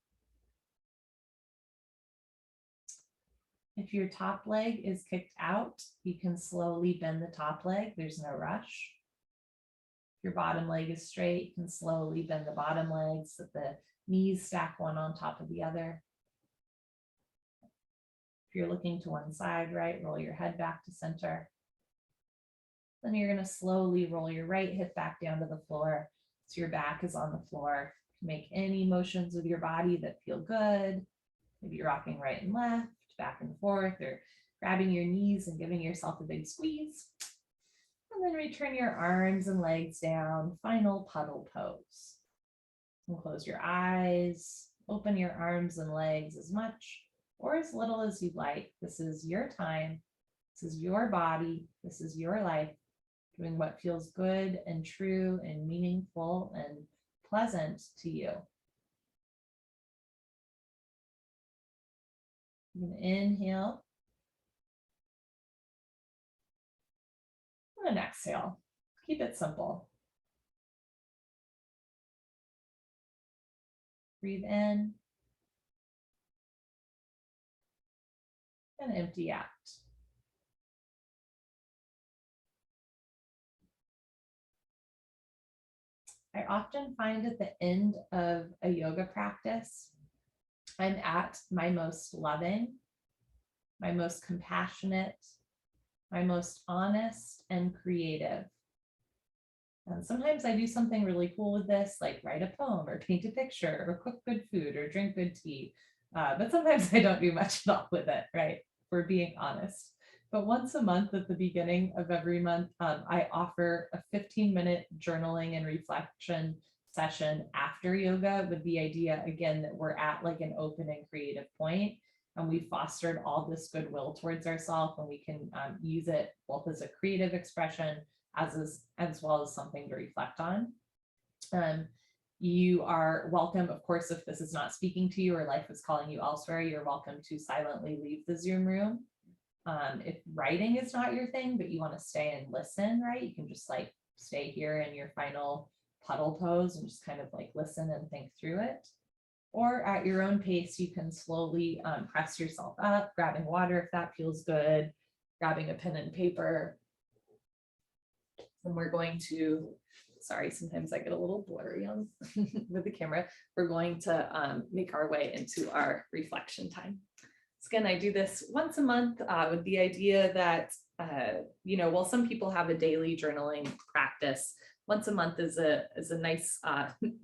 If your top leg is kicked out, you can slowly bend the top leg. There's no rush. If your bottom leg is straight, you can slowly bend the bottom leg so that the knees stack one on top of the other. If you're looking to one side, right, roll your head back to center. Then you're going to slowly roll your right hip back down to the floor so your back is on the floor. Make any motions with your body that feel good. Maybe you're rocking right and left, back and forth, or grabbing your knees and giving yourself a big squeeze. And then return your arms and legs down, final puddle pose. And close your eyes, open your arms and legs as much or as little as you'd like. This is your time. This is your body. This is your life. Doing what feels good and true and meaningful and pleasant to you. You can inhale and then exhale. Keep it simple. Breathe in and empty out. I often find at the end of a yoga practice, I'm at my most loving, my most compassionate, my most honest and creative. And sometimes I do something really cool with this, like write a poem or paint a picture or cook good food or drink good tea. But sometimes I don't do much at all with it, right? For being honest. But once a month at the beginning of every month, I offer a 15-minute journaling and reflection session after yoga with the idea, again, that we're at like an open and creative point, and we fostered all this goodwill towards ourselves, and we can use it both as a creative expression as well as something to reflect on. You are welcome, of course, if this is not speaking to you or life is calling you elsewhere, you're welcome to silently leave the Zoom room. If writing is not your thing, but you want to stay and listen, right? You can just like stay here in your final puddle pose and just kind of like listen and think through it. Or at your own pace, you can slowly press yourself up, grabbing water if that feels good, grabbing a pen and paper. And we're going to, sorry, sometimes I get a little blurry on with the camera. We're going to make our way into our reflection time. So again, I do this once a month with the idea that, while some people have a daily journaling practice, once a month is a nice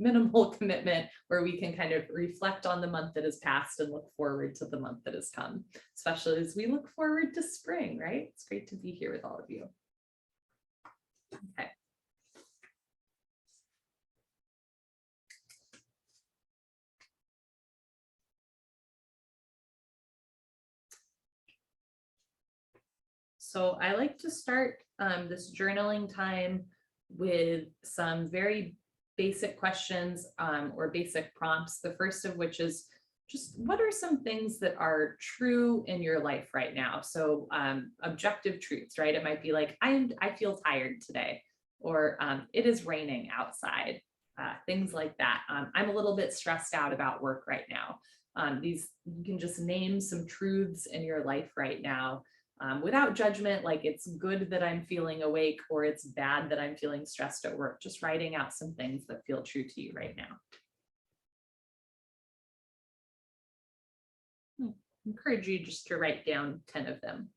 minimal commitment where we can kind of reflect on the month that has passed and look forward to the month that has come, especially as we look forward to spring, right? It's great to be here with all of you. Okay. So I like to start this journaling time with some very basic questions or basic prompts. The first of which is just what are some things that are true in your life right now? So objective truths, right? It might be like, I feel tired today, or it is raining outside, things like that. I'm a little bit stressed out about work right now. These, you can just name some truths in your life right now. Without judgment, like it's good that I'm feeling awake or it's bad that I'm feeling stressed at work, just writing out some things that feel true to you right now. Encourage you just to write down 10 of them.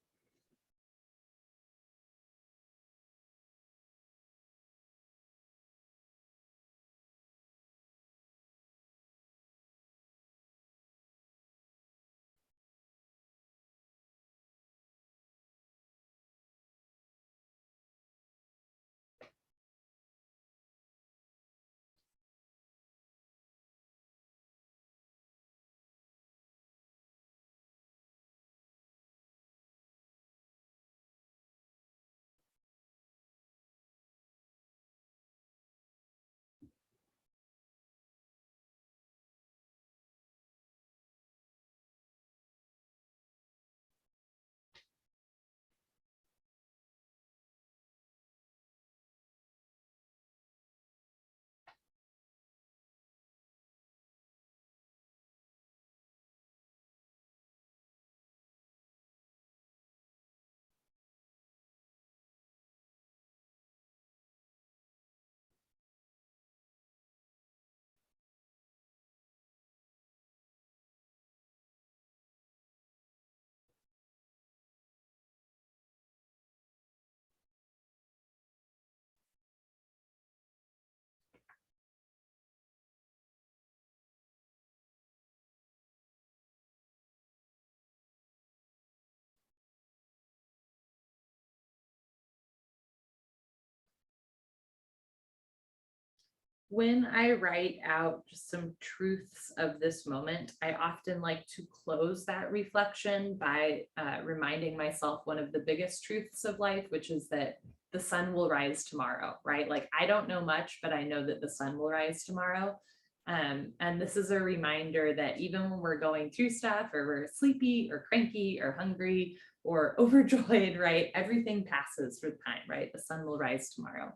When I write out just some truths of this moment, I often like to close that reflection by reminding myself one of the biggest truths of life, which is that the sun will rise tomorrow, right? Like I don't know much, but I know that the sun will rise tomorrow. And this is a reminder that even when we're going through stuff or we're sleepy or cranky or hungry or overjoyed, right? Everything passes for time, right? The sun will rise tomorrow.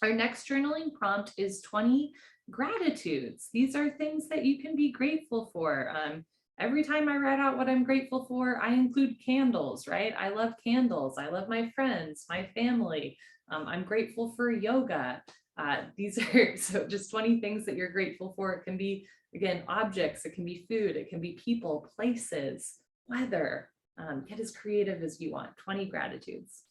Our next journaling prompt is 20 gratitudes. These are things that you can be grateful for. Every time I write out what I'm grateful for, I include candles, right? I love candles. I love my friends, my family. I'm grateful for yoga. These are so just 20 things that you're grateful for. It can be, again, objects, it can be food, it can be people, places, weather. Get as creative as you want. 20 gratitudes.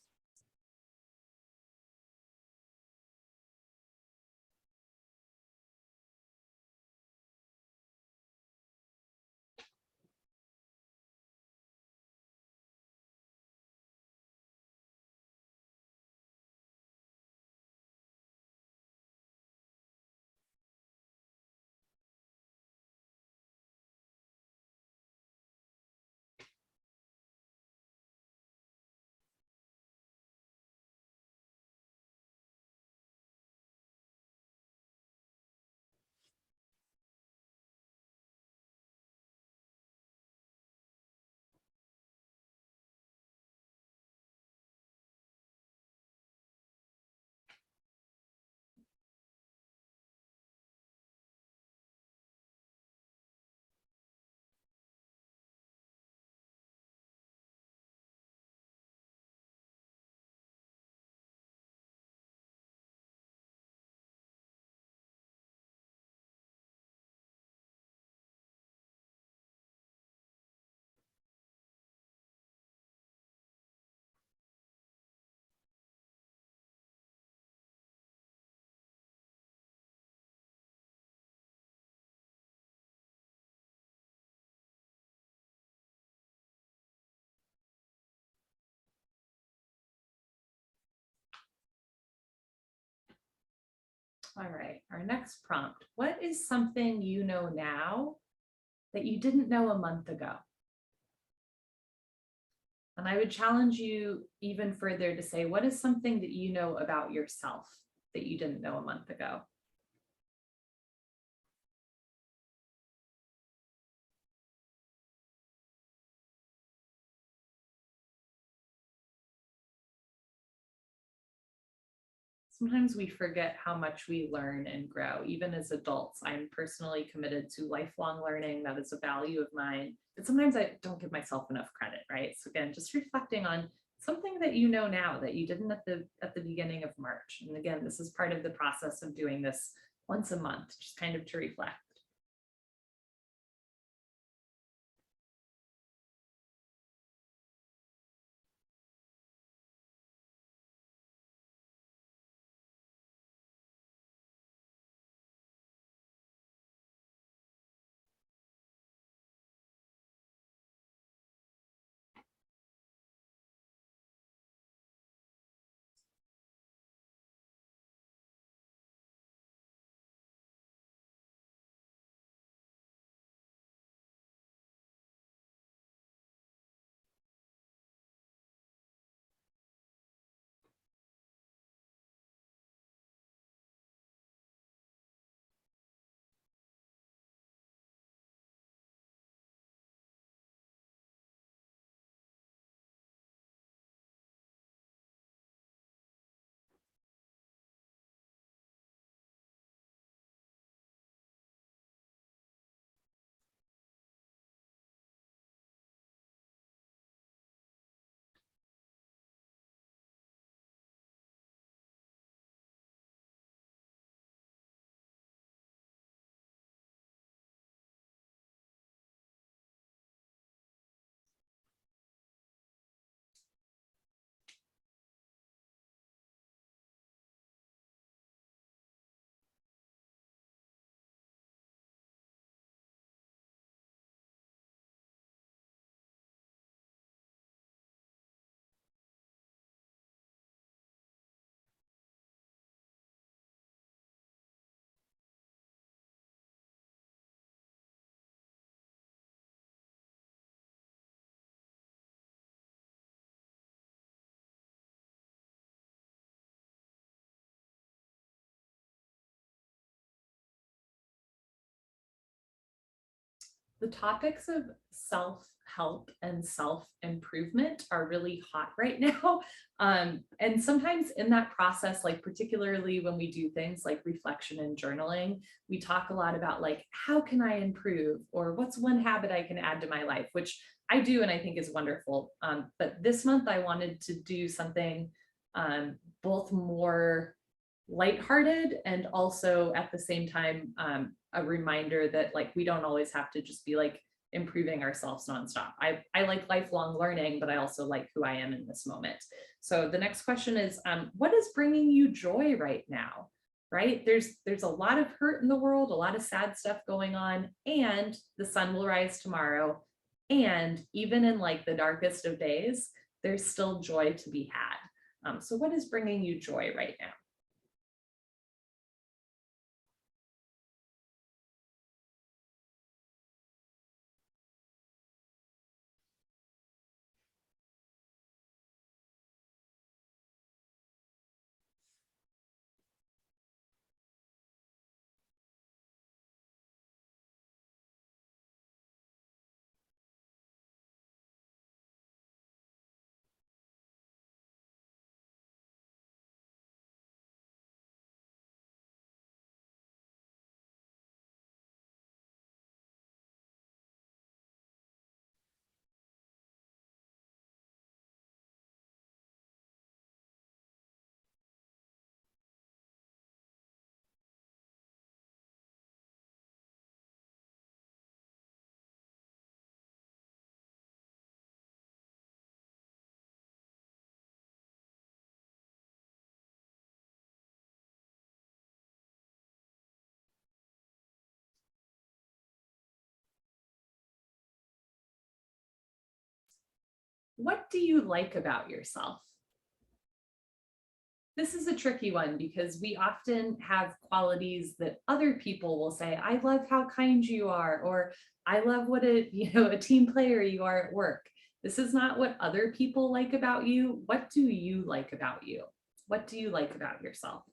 All right, our next prompt. What is something you know now that you didn't know a month ago? And I would challenge you even further to say, what is something that you know about yourself that you didn't know a month ago? Sometimes we forget how much we learn and grow, even as adults. I'm personally committed to lifelong learning. That is a value of mine. But sometimes I don't give myself enough credit, right? So again, just reflecting on something that you know now that you didn't at the beginning of March. And again, this is part of the process of doing this once a month, just kind of to reflect. The topics of self-help and self-improvement are really hot right now. And sometimes in that process, like particularly when we do things like reflection and journaling, we talk a lot about like, how can I improve? Or what's one habit I can add to my life, which I do and I think is wonderful. But this month I wanted to do something both more lighthearted and also at the same time a reminder that like we don't always have to just be like improving ourselves nonstop. I like lifelong learning, but I also like who I am in this moment. So the next question is, what is bringing you joy right now? Right? There's a lot of hurt in the world, a lot of sad stuff going on, and the sun will rise tomorrow. And even in like the darkest of days, there's still joy to be had. So what is bringing you joy right now? What do you like about yourself? This is a tricky one because we often have qualities that other people will say, I love how kind you are, or I love what a team player you are at work. This is not what other people like about you. What do you like about you? What do you like about yourself?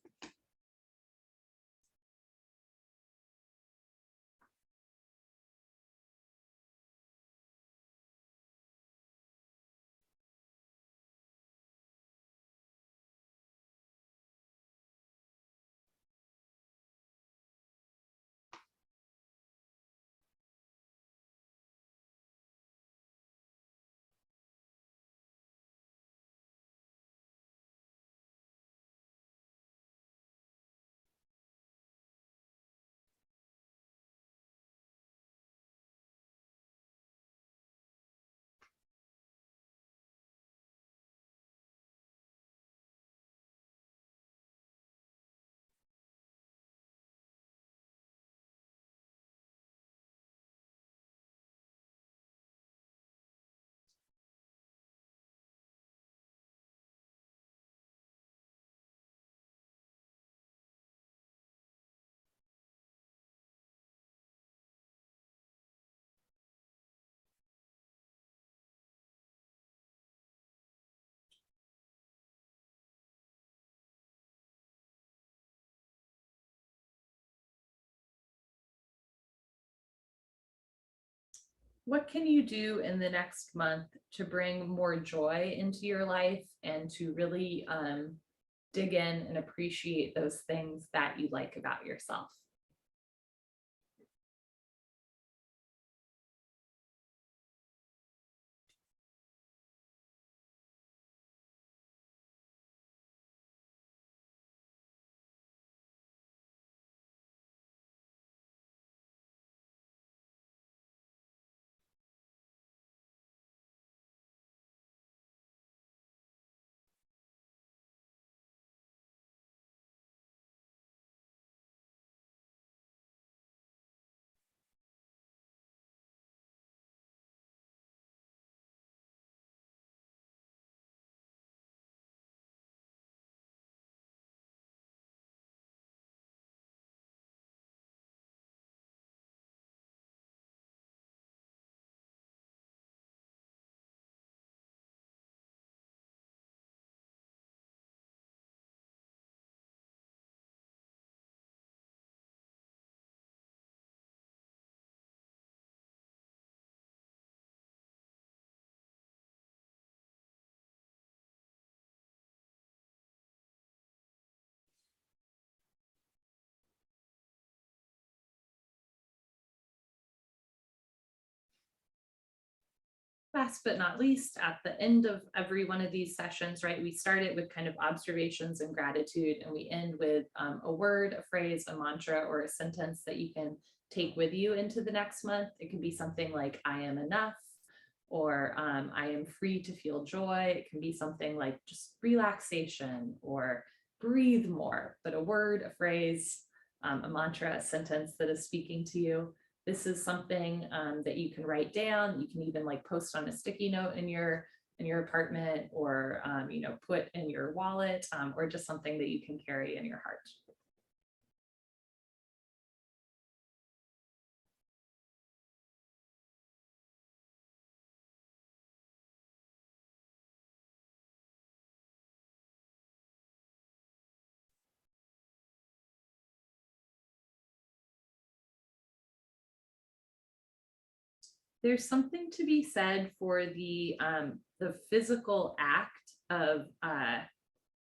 What can you do in the next month to bring more joy into your life and to really dig in and appreciate those things that you like about yourself? Last but not least, at the end of every one of these sessions, right, we start it with kind of observations and gratitude, and we end with a word, a phrase, a mantra, or a sentence that you can take with you into the next month. It can be something like, I am enough, or I am free to feel joy. It can be something like just relaxation or breathe more, but a word, a phrase, a mantra, a sentence that is speaking to you. This is something that you can write down. You can even like post on a sticky note in your apartment, or put in your wallet, or just something that you can carry in your heart. There's something to be said for the physical act of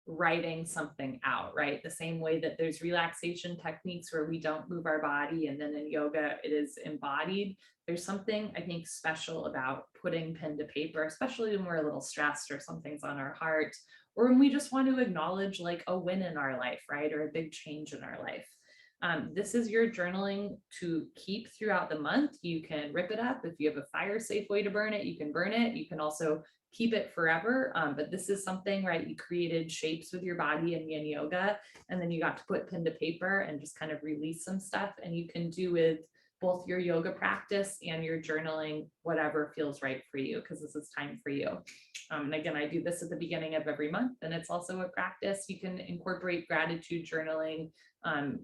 writing something out, right? The same way that there's relaxation techniques where we don't move our body, and then in yoga it is embodied. There's something I think special about putting pen to paper, especially when we're a little stressed or something's on our heart, or when we just want to acknowledge like a win in our life, right? Or a big change in our life. This is your journaling to keep throughout the month. You can rip it up. If you have a fire safe way to burn it, you can burn it. You can also keep it forever. But this is something, right? You created shapes with your body in Yin Yoga, and then you got to put pen to paper and just kind of release some stuff. And you can do with both your yoga practice and your journaling, whatever feels right for you, because this is time for you. And again, I do this at the beginning of every month, and it's also a practice. You can incorporate gratitude journaling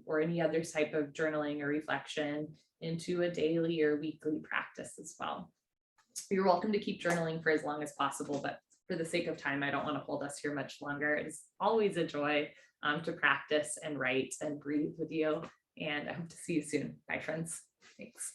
or any other type of journaling or reflection into a daily or weekly practice as well. You're welcome to keep journaling for as long as possible, but for the sake of time, I don't want to hold us here much longer. It's always a joy to practice and write and breathe with you. And I hope to see you soon. Bye, friends. Thanks.